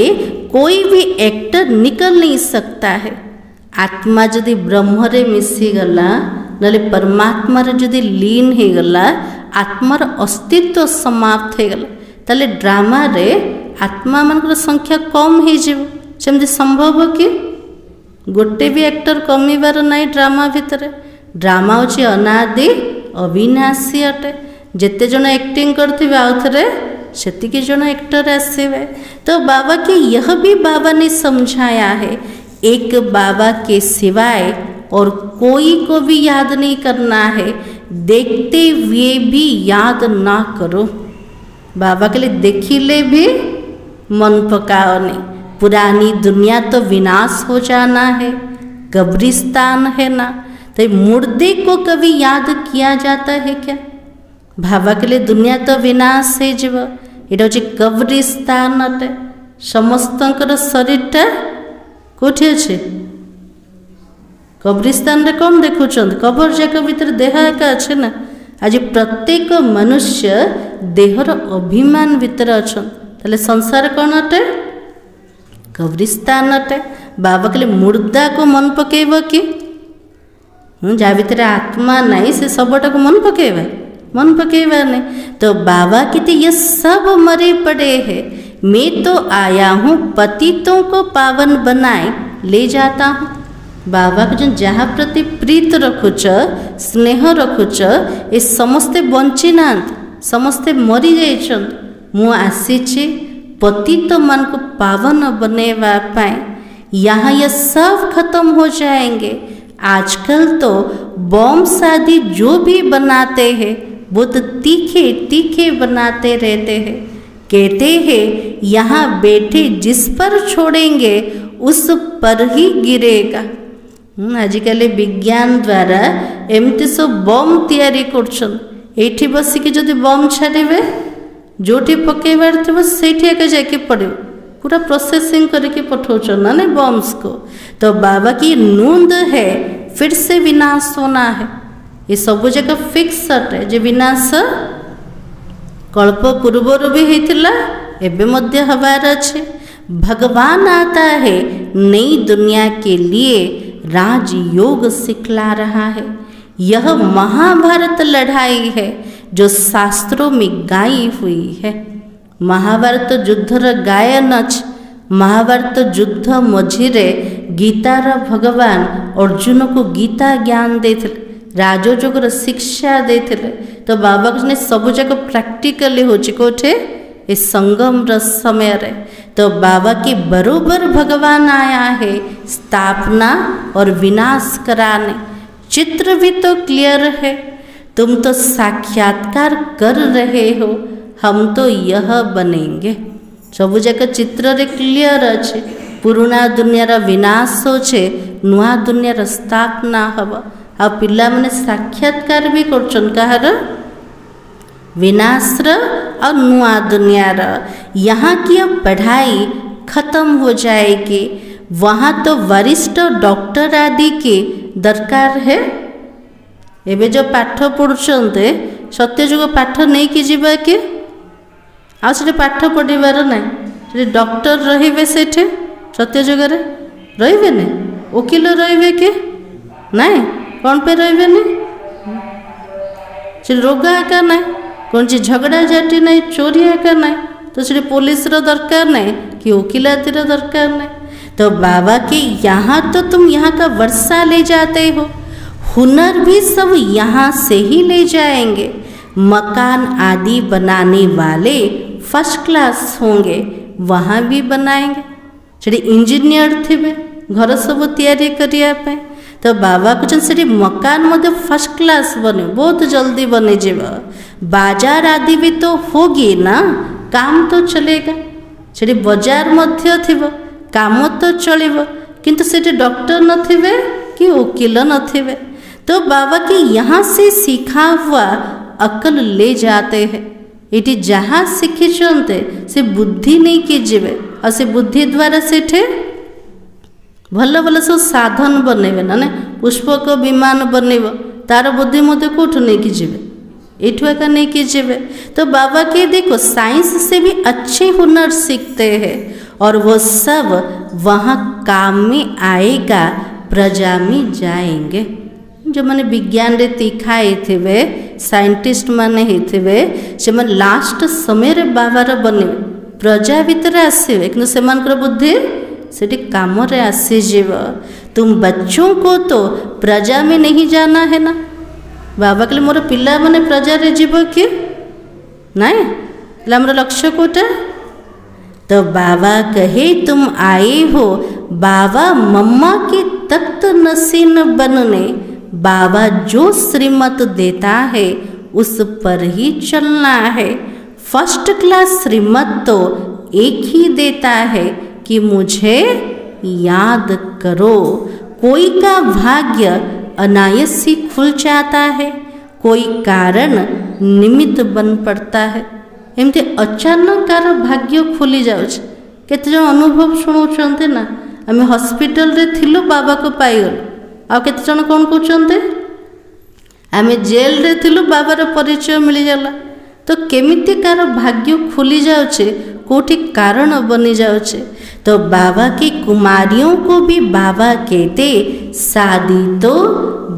कोई भी एक्टर निकल नहीं सकता है। आत्मा जदि ब्रह्म रे मिसी गला नले परमात्मा रे जदि लीन हो गला आत्मार अस्तित्व समाप्त हो गला ताले ड्रामा रे आत्मा मानकर संख्या कम हो जीव सेमती संभव कि गोटे भी एक्टर कमीबार नाई ड्रामा भितर। ड्रामा होची अनादि अविनाशी अटे जेते जन एक्टिंग करथिबे आउ थरे सेतिके जन एक्टर आसीबे। तो बाबा के यह भी बाबा ने समझाया है एक बाबा के सिवाय और कोई को भी याद नहीं करना है। देखते हुए भी याद ना करो। बाबा के लिए देखिले भी मन पकाओ नहीं। पुरानी दुनिया तो विनाश हो जाना है कब्रिस्तान है ना। तो मुर्दे को कभी याद किया जाता है क्या? बाबा के लिए दुनिया तो विनाश है जीव एटा हूँ कब्रिस्तान अटे। समस्तंकर शरीरटा कोठी अच्छे कब्रिस्तान रे कौन देखुं कबर जाक भीतर देह एका अच्छे ना। आज प्रत्येक मनुष्य देहर अभिमान भीतर अच्छा ताले संसार कौन अटे कब्रिस्तान अटे। बाबा के लिए मुर्दा को मन पकेब कि जहाँ भीतर आत्मा नहीं से सबटा को मन पकेबा मन पकेबा नहीं। तो बाबा कहते ये सब मरे पड़े हैं मैं तो आया हूँ पतितों को पावन बनाए ले जाता हूँ। बाबा को जो जहाँ प्रति प्रीत रखुच स्नेह रखुच ये समस्ते बंची ना समस्ते मरी जाइछन। मु आसीछि पतित मन को पावन बनेवा पाए। यहाँ ये सब खत्म हो जाएंगे। आजकल तो बम शादी जो भी बनाते हैं वो तो तीखे तीखे बनाते रहते हैं। कहते हैं यहाँ बैठे जिस पर छोड़ेंगे उस पर ही गिरेगा। आजिकल विज्ञान द्वारा एमती सब बम तैयारी करछन। एठी बसिकी जदि बम छाड़े जोटी पकेबार थी सेठी एका जाके पड़े पूरा प्रोसेसिंग करके पठाउछन ना बम्स को। तो बाबा की नूंद है फिर से विनाश होना है। ये सब जगह फिक्स है जे विनाश कल्प पूर्वर भी होता एवं मध्य हबार अच्छे। भगवान आता है नई दुनिया के लिए राजयोग सिखला रहा है। यह महाभारत लड़ाई है जो शास्त्रों में गाई हुई है। महाभारत युद्धर गायन महाभारत युद्ध मझिरे गीतार भगवान अर्जुन को गीता ज्ञान देते राजयोगर शिक्षा देते। तो बाबा ने सब जगह प्रैक्टिकली होचे इस संगम समय रे। तो बाबा के बरोबर भगवान आया है स्थापना और विनाश कराने। चित्र भी तो क्लियर है। तुम तो साक्षात्कार कर रहे हो हम तो यह बनेंगे। सब जगह चित्र रे क्लियर अच्छे। पुराना दुनियार विनाश होचे नुआ दुनियार स्थापना हब। आ पिला माने साक्षात्कार भी करछन कहार विनाश और नुआ दुनियार। यहाँ की अब पढ़ाई खत्म हो जाएगी। वहाँ तो वरिष्ठ डॉक्टर आदि के दरकार है। एबे जो पाठ पढ़ुछन्ते सत्यजुग पाठ नहीं कि जीवा के आ से पाठ पढ़िबार ना डॉक्टर रहिबे सेठे सत्यजुग रे रहिबे ने वकील रहिबे के नाई कौन पे रहिबे ने से रोग आका ना कौन झगड़ा झाटी नहीं, चोरी एका नहीं, तो से पुलिस रो दरकार नहीं कि वकीलाती रो दरकार नहीं। तो बाबा के यहाँ तो तुम यहाँ का वर्षा ले जाते हो, हुनर भी सब यहाँ से ही ले जाएंगे। मकान आदि बनाने वाले फर्स्ट क्लास होंगे, वहाँ भी बनाएंगे। जे इंजीनियर थे घर सब तैयारी करने, तो बाबा कहते मकान मध्य फर्स्ट क्लास बने, बहुत जल्दी बने जीव। बाजार आदि भी तो होगी ना, काम तो चलेगा। से बाजार मध्य थिबो, काम तो चलिबो, किंतु से डॉक्टर नथिबे कि वकील नथिबे। तो बाबा के यहाँ से सीखा हुआ अकल ले जाते हैं। ये जहाँ शिखिंते से बुद्धि नहीं कि जीवे, और से बुद्धि द्वारा से भल भल सब साधन बनइबे ना, पुष्पक विमान बनइब, तार बुद्धि मध्य कौट नहीं कि जीवे, एठू एका नहीं कि जीवे। तो बाबा के देखो साइंस से भी अच्छे हुनर सीखते हैं, और वो सब वहाँ काम में आएगा, प्रजा में जाएंगे। जो मैंने विज्ञान रे तीखाए थे वे साइंटिस्ट माने ही थे वे, से मन लास्ट समय रे बाबार बने प्रजा भीतर आसवे, कि से बुद्धि से काम रे आसीजीव। तुम बच्चों को तो प्रजा में नहीं जाना है ना। बाबा कहले मोर पिला माने प्रजा रे जीव कि नहीं, हमर लक्ष्य कोटा। तो बाबा कहे तुम आए हो बाबा मम्मा के तख्त नसीन बनने, बाबा जो श्रीमत देता है उस पर ही चलना है। फर्स्ट क्लास श्रीमत तो एक ही देता है कि मुझे याद करो। कोई का भाग्य अनायास ही खुल जाता है, कोई कारण निमित्त बन पड़ता है। एमती अचानक कार भाग्य खुली जाउछ। केते जन अनुभव शुणुचंते ना, आम हॉस्पिटल रे थिलु बाबा को पाइगल, आ केते जन कौन कहते आम जेल रे थिलु बाबार परिचय मिली जाला। तो केमिति कार भाग्य खुली जाउछे, कोठी कारण बनी जाउछे। तो बाबा की कुमारियों को भी बाबा कहते शादी तो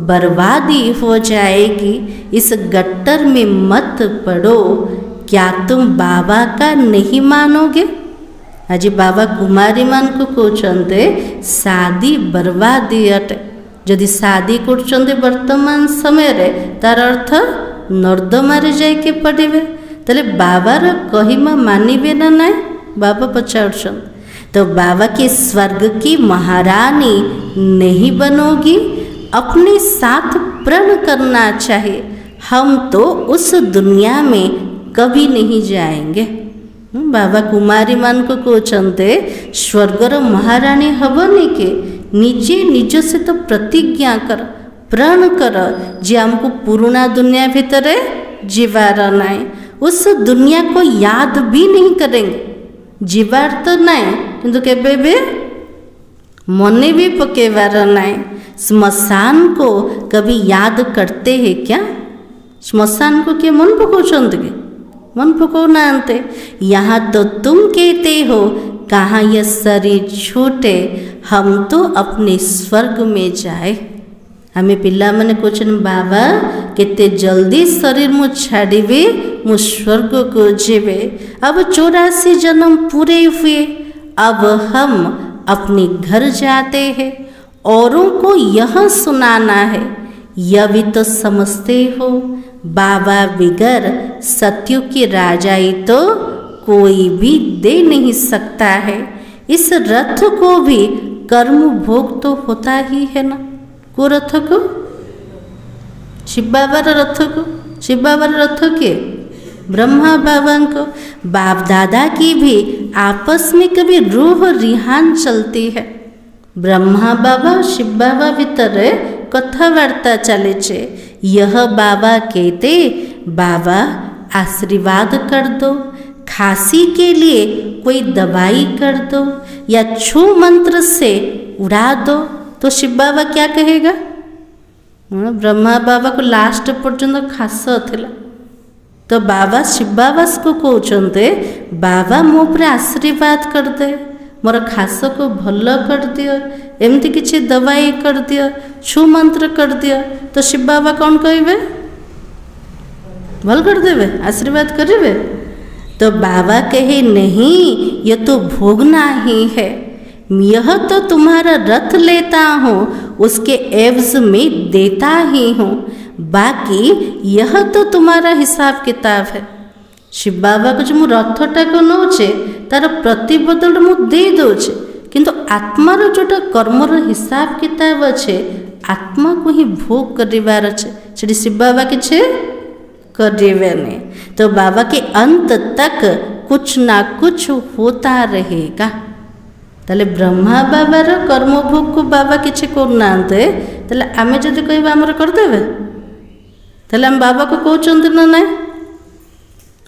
बर्बादी हो जाएगी, इस गट्टर में मत पड़ो। क्या तुम बाबा का नहीं मानोगे? आज बाबा कुमारी मान को कहते शादी बर्बादी अटे। जदि शादी कर वर्तमान समय रे तार अर्थ नर्दमार जाके पड़े, ताले बाबार कहिमा मानिबे ना नाई? बाबा पचार। तो बाबा के स्वर्ग की महारानी नहीं बनोगी, अपने साथ प्रण करना चाहिए। हम तो उस दुनिया में कभी नहीं जाएंगे। बाबा कुमारी मान को कहते स्वर्गर महारानी हबनी के निजे निज से तो प्रतिज्ञा कर, प्रण कर जे हमको पुराना दुनिया भीतर जीवार नाई, उस दुनिया को याद भी नहीं करेंगे। जीवार तो नाई किंतु केबे भी मने भी पकेवार नाई। श्मशान को कभी याद करते हैं क्या? श्मशान को क्या मन पकाउछंत के? मन पकाउ नांते। यहाँ तो तुम कहते हो कहाँ यह शरीर छूटे, हम तो अपने स्वर्ग में जाए। हमें पिला मैंने क्वेश्चन बाबा केते जल्दी शरीर मु छाड़िबे, मु स्वर्ग को जेबे। अब 84 जन्म पूरे हुए, अब हम अपने घर जाते हैं। औरों को यह सुनाना है, यह भी तो समझते हो बाबा बिगर सत्यों की राजाई तो कोई भी दे नहीं सकता है। इस रथ को भी कर्म भोग तो होता ही है ना। को रथ को? शिव बाबार रथ को। शिव बाबार रथ के ब्रह्मा बाबा को। बाप दादा की भी आपस में कभी रूह रिहान चलती है। ब्रह्मा बाबा शिव बाबा भीतर कथावार्ता चले छे। यह बाबा कहते बाबा आशीर्वाद कर दो, खांसी के लिए कोई दवाई कर दो, या छू मंत्र से उड़ा दो। तो शिव बाबा क्या कहेगा? ब्रह्मा बाबा को लास्ट पर्यंत खास थिला। तो बाबा शिव बाबा को कहते बाबा मो पर आशीर्वाद कर दे, मोर खास को भल कर दियो, एमती किसी दवाई कर दियो, छू मंत्र कर दियो। तो शिव बाबा कौन कहे? भल कर देवे, आशीर्वाद करेंगे। तो बाबा कहे नहीं, यह तो भोगना ही है, यह तो तुम्हारा रथ लेता हूँ, उसके एवज में देता ही हूँ, बाकी यह तो तुम्हारा हिसाब किताब है। शिव बाबा को जो मु रथटा को नौचे तार प्रतिबदल मु दे दोचे, किंतु आत्मार जोटा कर्मर हिसाब किताब अच्छे, आत्मा को ही भोग करिवार अच्छे, सेठी शिव बाबा किछे करेवेने। तो बाबा के अंत तक कुछ ना कुछ होता रहेगा। ताले ब्रह्मा बाबार कर्मभोग को बाबा किछे करनाते, ताले आमे जदि कहबा हमर कर देबे, ताले हम बाबा को कहउचंत ना नहीं,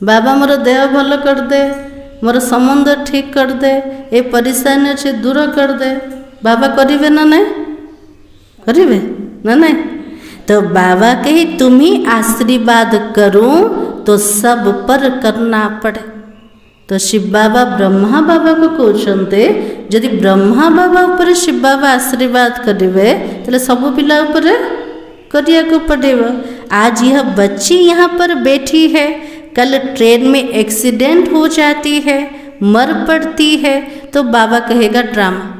बाबा मोर देह भल कर दे, मोर संबंध ठीक कर दे, ए परेशानी अच्छे दूर कर दे, बाबा करिवे ना नहीं, करिवे ना नहीं। तो बाबा कहे तुम्हें आशीर्वाद करूं तो सब पर करना पड़े। तो शिव बाबा ब्रह्मा बाबा को कहते, यदि ब्रह्मा बाबा ऊपर शिव बाबा आशीर्वाद करेंगे तो सब पिला ऊपर करिया को पड़ेगा। आज यह बच्ची यहाँ पर बैठी है, कल ट्रेन में एक्सीडेंट हो जाती है, मर पड़ती है, तो बाबा कहेगा ड्रामा।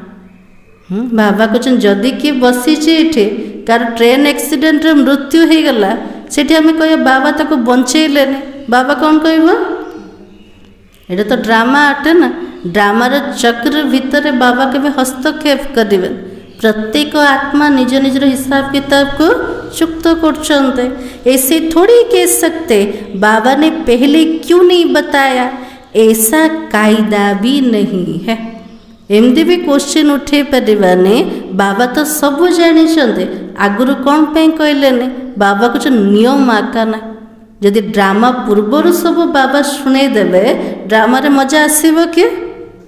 बाबा कहते जदि किए बसीचे ये कार ट्रेन एक्सीडेंट मृत्यु हो गला, सेठी आम कह बाबा ताको बंचेलेने, बाबा कौन कहब, ये तो ड्रामा अटे ना। ड्रामार चक्र भितर बाबा के हस्तक्षेप करेंगे। प्रत्येक आत्मा निज निजर हिसाब किताब को चुक्त करते, ऐसे थोड़ी कह सकते बाबा ने पहले क्यों नहीं बताया, ऐसा कायदा भी नहीं है। एमती भी क्वेश्चन उठे पारे, बाबा तो सब जानी आगुरी कौन पे कहलेने, बाबा कुछ नियम आका ना। यदि ड्रामा पूर्वर सब बाबा शुणे देवे, ड्रामा रे मजा आसीबो कि,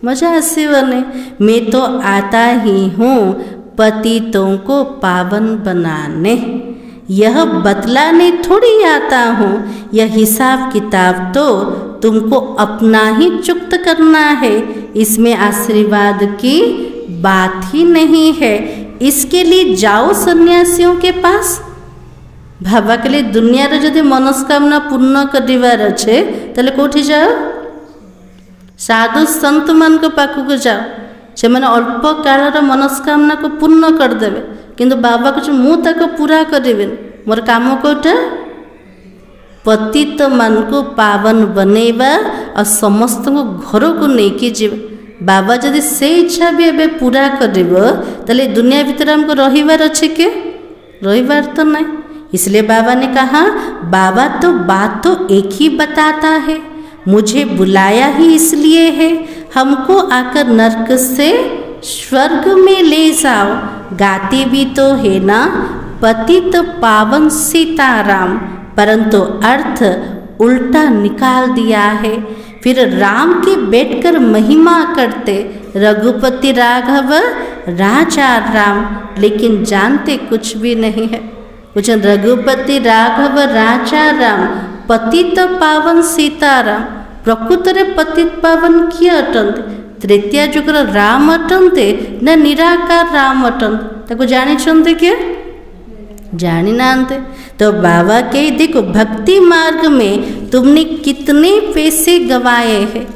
मजा आसीबनी। मैं तो आता ही हूँ पतितों को पावन बनाने, यह बतलाने थोड़ी आता हूँ, यह हिसाब किताब तो तुमको अपना ही चुक्त करना है, इसमें आशीर्वाद की बात ही नहीं है। इसके लिए जाओ सन्यासियों के पास। बाबा के लिए दुनिया रे जदि मनस्कामना पूर्ण करिवार अच्छे, ताले कोठी जाओ, साधु संत मान को पाखु को जाओ, से मैंने अल्प कालर मनस्कामना को पूर्ण करदेवे, किंतु बाबा कुछ मु ताको पूरा करें, मोर काम कोटा पतित मान को पावन बनेवा और समस्त को घर को लेकिन जीव। बाबा जदि से इच्छा भी एबे पूरा करिवो, ताले दुनिया भीतर हमको रहिवार अच्छे के, रहिवार तो नहीं। इसलिए बाबा ने कहा, बाबा तो बात तो एक ही बताता है, मुझे बुलाया ही इसलिए है, हमको आकर नरक से स्वर्ग में ले जाओ। गाते भी तो है ना पतित पावन सीताराम, परंतु अर्थ उल्टा निकाल दिया है। फिर राम के बैठकर महिमा करते, रघुपति राघव राजा राम, लेकिन जानते कुछ भी नहीं है। कुछ रघुपति राघव राजा राम, पतित पावन सीताराम, प्रकृतरे पतित पावन किए अटंते, तृतीय जुगर राम अटंते न निराकार राम अटंते, ताको जानी के जानी नाते। तो बाबा के देखो भक्ति मार्ग में तुमने कितने पैसे गवाए हैं,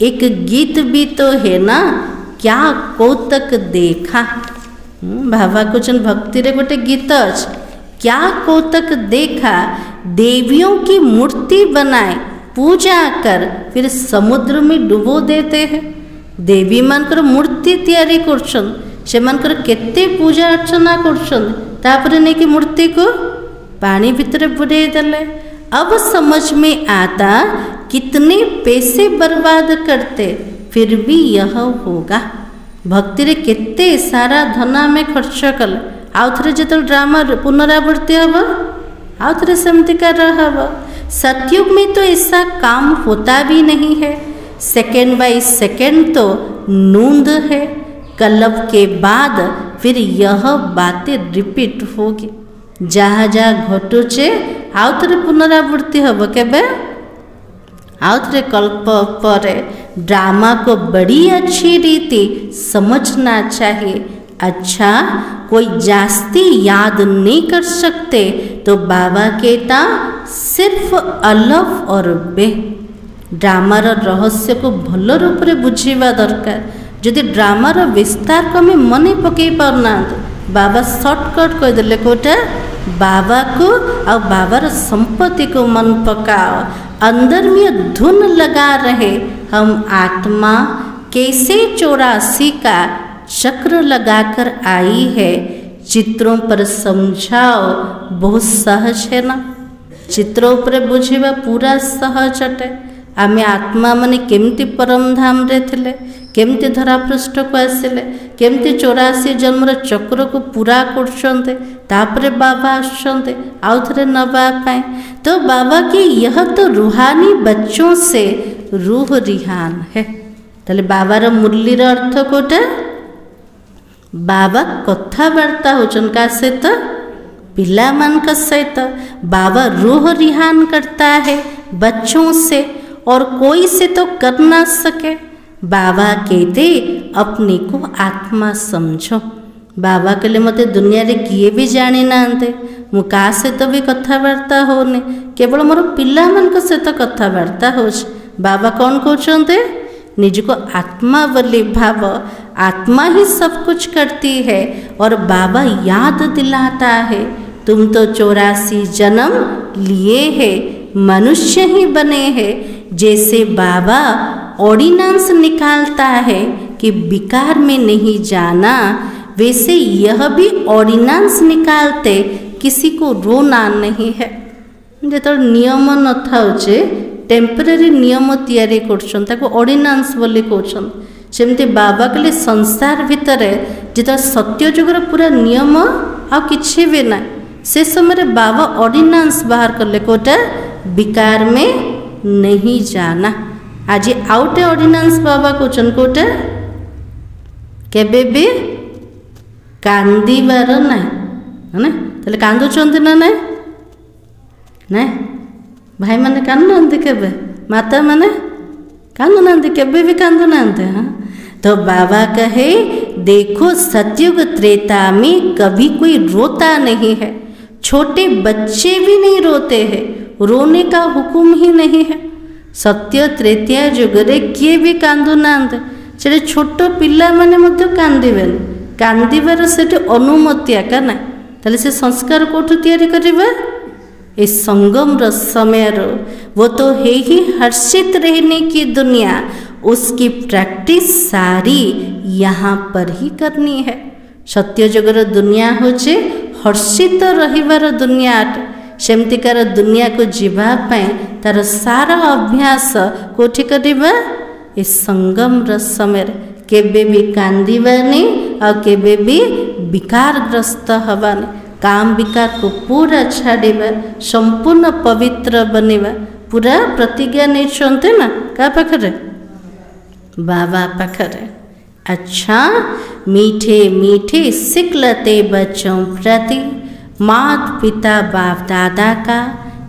एक गीत भी तो है ना, क्या कौतक देखा। बाबा कुछ भक्ति रे गोटे गीत अच्छे, क्या कौतक देखा, देवियों की मूर्ति बनाए पूजा कर फिर समुद्र में डुबो देते हैं। देवी मानकर मूर्ति तैयारी करछन, से मानकर केते पूजा अर्चना करछन, तापर नहीं कि मूर्ति को पानी भीतर बुड़े देले। अब समझ में आता कितने पैसे बर्बाद करते, फिर भी यह होगा। भक्ति रे केते सारा धना में खर्च कले, आउ थे जो ड्रामा पुनरावृत्ति हम, आउ थे सेमतिका रहब। सतयुग में तो ऐसा काम होता भी नहीं है, सेकेंड बाय सेकेंड तो नूंद है, कलब के बाद फिर यह बातें रिपीट होगी। जहाँ जहाँ घटुचे आउ थे पुनरावृत्ति हम, केबे आउ थे कल्प पर। ड्रामा को बड़ी अच्छी रीति समझना चाहिए। अच्छा कोई जास्ती याद नहीं कर सकते तो बाबा कहता सिर्फ अलफ और बे ड्रामार रहस्य को भल रूप से बुझीवा दरकार। जदि ड्रामार विस्तार को आम मन पकई पारना बाबा सर्टकट कहीदे कोटा बाबा को आ बाबार संपत्ति को मन पकाओ, अंदर में धुन लगा रहे हम आत्मा कैसे 84 का चक्र लगाकर आई है। चित्रों पर समझाओ बहुत सहज है ना, चित्रों पर बुझीबा पूरा सहज अटे। आमे आत्मा माने केमती परम धाम रे थिले, केमती धरा पृष्ठ को आसिले, केमती 84 जन्मर चक्र को पूरा करछन्ते, तापरे बाबा आछन्ते आउ थरे नबा पाए। तो बाबा की यह तो रूहानी बच्चों से रूह रिहान है। ताले बाबार मुरलीर अर्थ कोटा बाबा कथबार्ता होचन का सहित पिला मान का सहित बाबा रूह रिहान करता है बच्चों से, और कोई से तो कर ना सके। बाबा कहते अपने को आत्मा समझो। बाबा कहले मते दुनिया रे किए भी जानी नांते, मु का से तो भी कथबार्ता होने, केवल मोर पिला मान का से तो कथबार्ता होछ। बाबा कौन कहते निज को आत्मा बोली भाव, आत्मा ही सब कुछ करती है। और बाबा याद दिलाता है तुम तो 84 जन्म लिए है, मनुष्य ही बने हैं। जैसे बाबा ऑर्डिनेंस निकालता है कि विकार में नहीं जाना, वैसे यह भी ऑर्डिनेंस निकालते किसी को रोना नहीं है। जो नियम न था टेम्परेरी नियम तैयारी कर ऑर्डिनेंस बोली कहते, सेमती बाबा कहले संसार भितर जो सत्य जुगर पूरा नियम आ किछि भी ना, से समय बाबा ऑर्डिनेंस बाहर कले कोटा विकार में नहीं जाना। आज आउटे ऑर्डिनेंस बाबा कहते कोटा केबे भी कांदीबार ना है ना। ताले कांदुचंती ना ना ना भाई माने कांदुनांती केबे, माता माने कांदुनांती केबे भी कांदुनांती। हाँ तो बाबा कहे देखो सतयुग त्रेता में कभी कोई रोता नहीं है, छोटे बच्चे भी नहीं रोते हैं, रोने का हुक्म ही नहीं है। सत्य त्रेतिया जुगरे किए भी कांदुनांते, से छोट पिला माने मध्य कांदिबेन, कांदिबार से अनुमति आका ना। ताले से संस्कार कोठु तैयारी करिबा इस संगम समय वो तो है ही हर्षित रहने की दुनिया, उसकी प्रैक्टिस सारी यहाँ पर ही करनी है। सत्य जगर दुनिया होचे हर्षित रहिबार दुनिया अटे। सेमतिकार दुनिया को जीवाई तार सारा अभ्यास कोठी करिबा इस संगम समय केबे भी कांदिबानी और केबे भी विकारग्रस्त हवानी। काम विकार को पूरा छाड़िबा, संपूर्ण पवित्र बनिबा, पूरा प्रतिज्ञा नहीं चलते ना का पाखरे बाबा पाखरे। अच्छा मीठे मीठे सिखलते बच्चों प्रति मात पिता बाप दादा का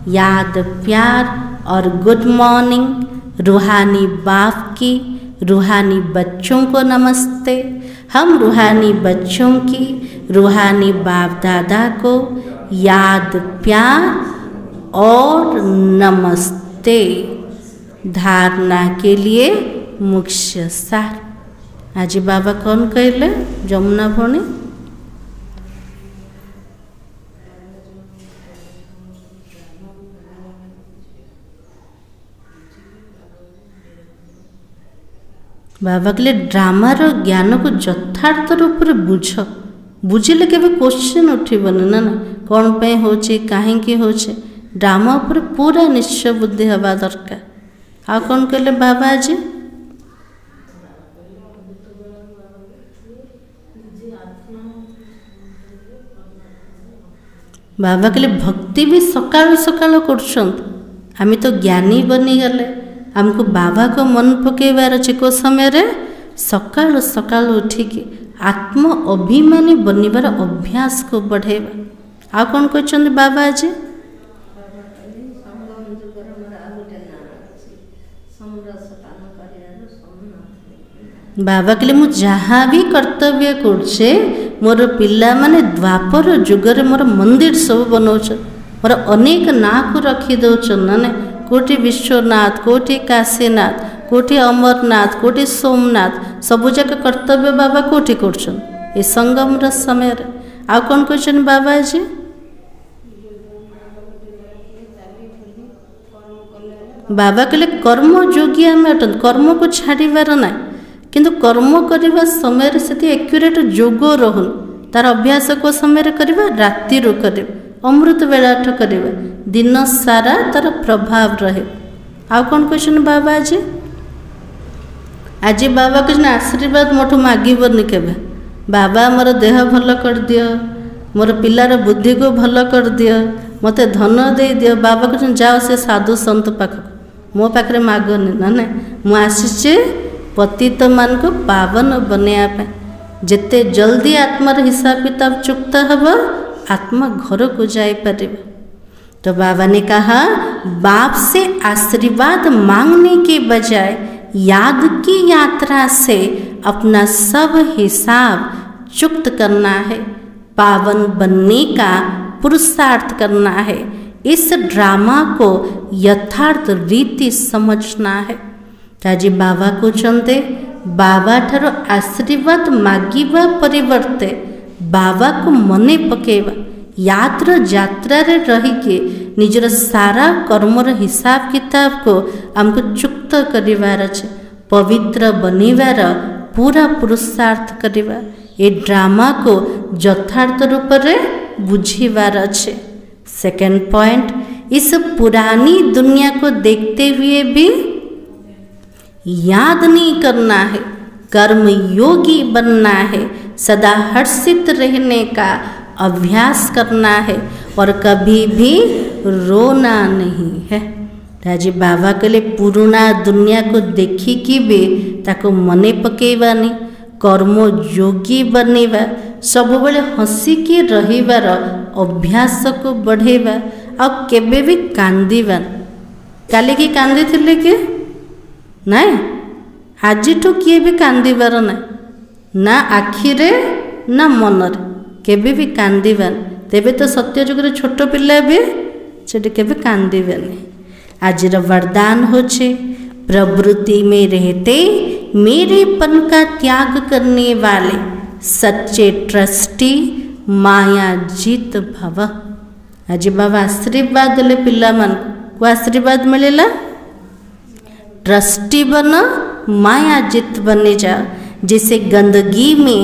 याद प्यार और गुड मॉर्निंग। रूहानी बाप की रूहानी बच्चों को नमस्ते। हम रूहानी बच्चों की रूहानी बाप दादा को याद प्यार और नमस्ते। धारणा के लिए मुख्य सार आज बाबा कौन कहले जमुना भणी बाबा कहले ड्रामार ज्ञान को यथार्थ रूप से बुझ, बुझिले के क्वेश्चन उठबन ना ना कौन पे होचे कहीं होचे, ड्रामा पर पूरा निश्चय बुद्धि हवा दरकार। आ कौन कहले बाबा आज बाबा कहले भक्ति भी सकाळु सकाळु करछंत। आमी तो ज्ञानी बनी गले, हमको बाबा को मन पकेबार अच्छे को समय रे सकाळु सकाळु उठिकी आत्म अभिमानी बनिबार अभ्यास को बढ़ेबा। आ कौन कहछंत बाबा आज बाबा कहले मु जहाँ भी कर्तव्य करछे मोर पिला माने द्वापर जुगर मोर मंदिर सब बनाउछ। मोर अनेक ना को रखी दौन ना कोटी विश्वनाथ कोटी काशीनाथ कोटी अमरनाथ कोटी सोमनाथ सबू जाक कर्तव्य बाबा कोटी कर संगम समय आ कौन कहते बाबा जी बाबा कहले कर्म योगी आम अटन कर्म को छाड़ार ना किंतु कर्म करने समय से एक्यूरेट जोग रोहन तार अभ्यास को समय करवा राति कर अमृत बेलाठ करवा दिन सारा तार प्रभाव रहे आ कौन क्वेश्चन बाबा जी आज बाबा कहते आशीर्वाद मोठू मागबनी के बाबा मोर देह भल कर दियो मोर पिलार बुद्धि को भल कर दियो मत धन दे दियो बाबा कहते जाओ से साधु संत पाख मो पाखे मागनी ना ना मुझे पतित मान को पावन बनवाई जिते जल्दी आत्मार हिसाब किताब चुकता हम आत्मा घर को जापर। तो बाबा ने कहा बाप से आशीर्वाद मांगने के बजाय याद की यात्रा से अपना सब हिसाब चुक्त करना है, पावन बनने का पुरुषार्थ करना है। इस ड्रामा को यथार्थ रीति समझना है। ताजी बाबा को चंदे बाबा ठारो आशीर्वाद मागिबा परिवर्ते बाबा को मने पकेवा यात्रा यात्रा रे रही के निजर सारा कर्मर हिसाब किताब को हमको चुक्त करिवार छे, पवित्र बनिवार पूरा पुरुषार्थ करिवा। ए ड्रामा को यथार्थ रूप रे बुझीवार छे। सेकेंड पॉइंट, इस पुरानी दुनिया को देखते हुए भी याद नहीं करना है, कर्म योगी बनना है, सदा हर्षित रहने का अभ्यास करना है और कभी भी रोना नहीं है। राजी बाबा कहले पुराना दुनिया को देखी कि भी ताको मने पकेबानी, कर्म योगी बनेवा, सब बेले हसिकी रहिबार अभ्यास को बढ़ेवा आ केबे भी कांदीबा। काली की कांदी थिले कि नाई आज किए भी कांदीबार ना आखिरे ना मनरे केबे भी कांदीबान। तेबे तो सत्य जुग छोट पिला भी सेठी केबे कांदीबानी। आज वरदान होछे प्रवृत्ति में रहते मेरेपन का त्याग करने वाले सच्चे ट्रस्टी माया जीत भव। आज बाबा आशीर्वाद देले पिला मन को आशीर्वाद मिलेला, ट्रस्टी बनो, माया जीत बने जा। जैसे गंदगी में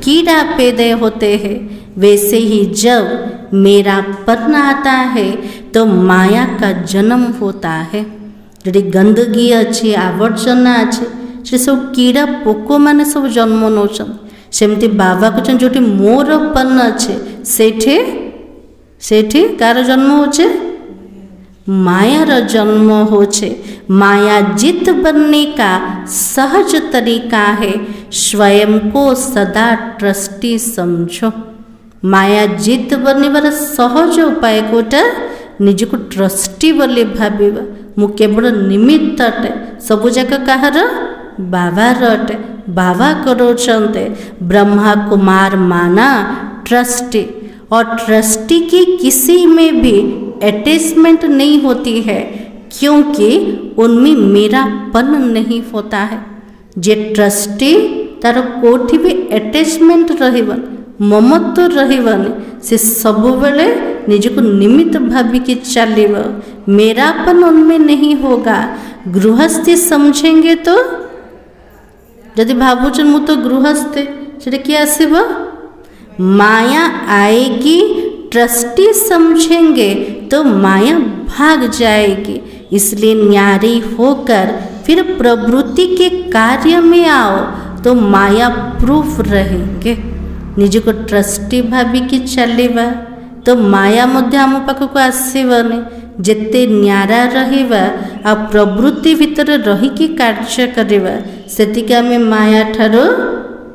कीड़ा पैदा होते हैं वैसे ही जब मेरा पन आता है तो माया का जन्म होता है। जी गंदगी अच्छे आवर्जना अच्छे से सब कीड़ा पोक मैंने सब जन्म नौ सेमती बाबा कहते जो मोर पन अच्छे सेठी कार जन्म होचे मायार जन्म होचे। माया जीत बनने का सहज तरीका है स्वयं को सदा ट्रस्टी समझो। माया जीत बनने सहज उपाय कोटा निज को ट्रस्टी बोली भाविबा। मु केवल निमित्त अटे, सबु जाक कहार बाबार अटे। बाबा करोचंते ब्रह्मा कुमार माना ट्रस्टी, और ट्रस्टी की किसी में भी अटैचमेंट नहीं होती है क्योंकि उनमें मेरापन नहीं होता है। जे ट्रस्टी तार कोठी भी अटैचमेंट रहिबन, ममत्व रहिबन, से सब बेले निजको निमित्त भाविकी चलिब। मेरापन उनमें नहीं होगा। गृहस्थी समझेंगे तो यदि भावुचन मु तो गृहस्थे से क्या आसब माया आएगी, ट्रस्टी समझेंगे तो माया भाग जाएगी। इसलिए न्यारी होकर फिर प्रवृत्ति के कार्य में आओ तो माया प्रूफ रहेंगे। निज को ट्रस्टी भाविकी चलिबा तो माया मध्य आम पाखक आसबनी। जेते न्यारा रहिबा आ प्रवृत्ति भितर रहीकि कार्य करिबा सेतिके आमे माया ठारो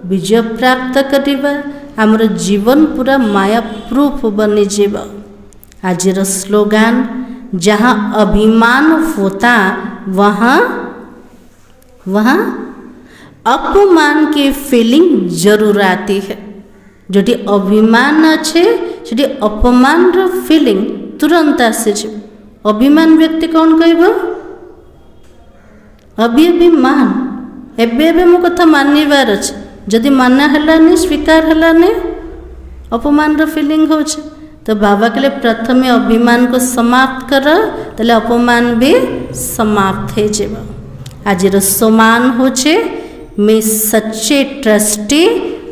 विजय प्राप्त करिबा। आमर जीवन पूरा माया प्रूफ बनी जीव। आज स्लोगान जहाँ अभिमान होता वहाँ अपमान की फीलिंग जरूर आती है। जोटी अभिमान अच्छे से अपमान फीलिंग तुरंत आसीज। अभिमान व्यक्ति कौन कहब अभिमान एबे एबे मो कथा मानिबार अछि जदि माना हलानी स्वीकार हलानी अपमान रो फीलिंग होचे। तो बाबा कहले प्रथमे अभिमान को समाप्त कर तले अपमान भी समाप्त हो जेब। आज सोमान होचे मैं सच्चे ट्रस्टी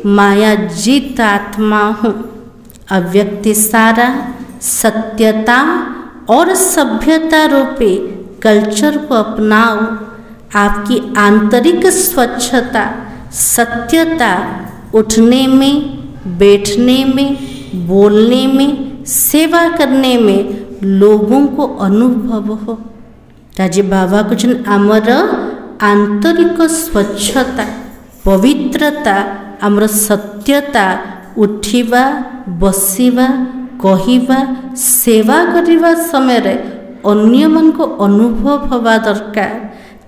माया जीत आत्मा हूँ। अव्यक्ति सारा सत्यता और सभ्यता रूपी कल्चर को अपनाओ। आपकी आंतरिक स्वच्छता सत्यता उठने में बैठने में बोलने में सेवा करने में लोगों को अनुभव हो। ताजे बाबा कुछ आमर आंतरिक स्वच्छता पवित्रता आमर सत्यता उठिबा बसिबा कहिबा सेवा करिबा समय रे अन्य मन को अनुभव हवा दरकार।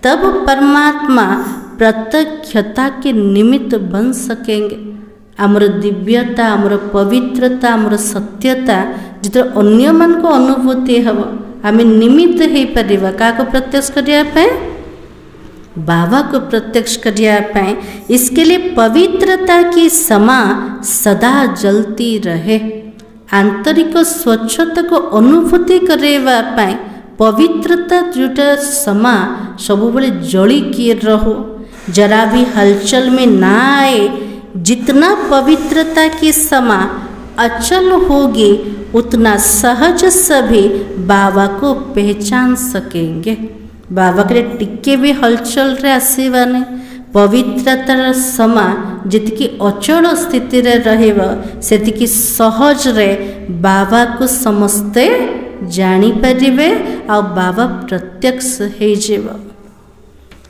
तब परमात्मा प्रत्यक्षता के निमित्त बन सकेंगे। आमर दिव्यता आमर पवित्रता आमर सत्यता जिते अन्य मन को अनुभूति हम आम निमित्त हो पारिबा। क्या प्रत्यक्ष करने बाबा को प्रत्यक्ष करने। इसके लिए पवित्रता की समा सदा जलती रहे। आंतरिक स्वच्छता को अनुभूति करवा पवित्रता जोटा समा सब बड़े जली किए रहो जरा भी हलचल में ना आए। जितना पवित्रता की समा अचल होगी उतना सहज सभी बाबा को पहचान सकेंगे। बाबा के टिके भी हलचल रे आसवाने पवित्रतार समा जितकी अचल स्थिति रे रहबा सेतिकी सहज रे बाबा को समस्ते जानी परिबे आ बाबा प्रत्यक्ष हो जेबा।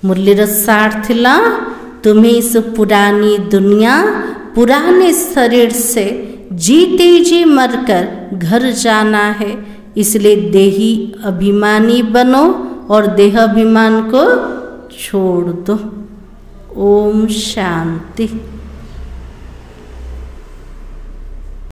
मुरलीर सार थिला तुम्हें इस पुरानी दुनिया पुराने शरीर से जीते जी मरकर घर जाना है। इसलिए देही अभिमानी बनो और देह अभिमान को छोड़ दो। ओम शांति।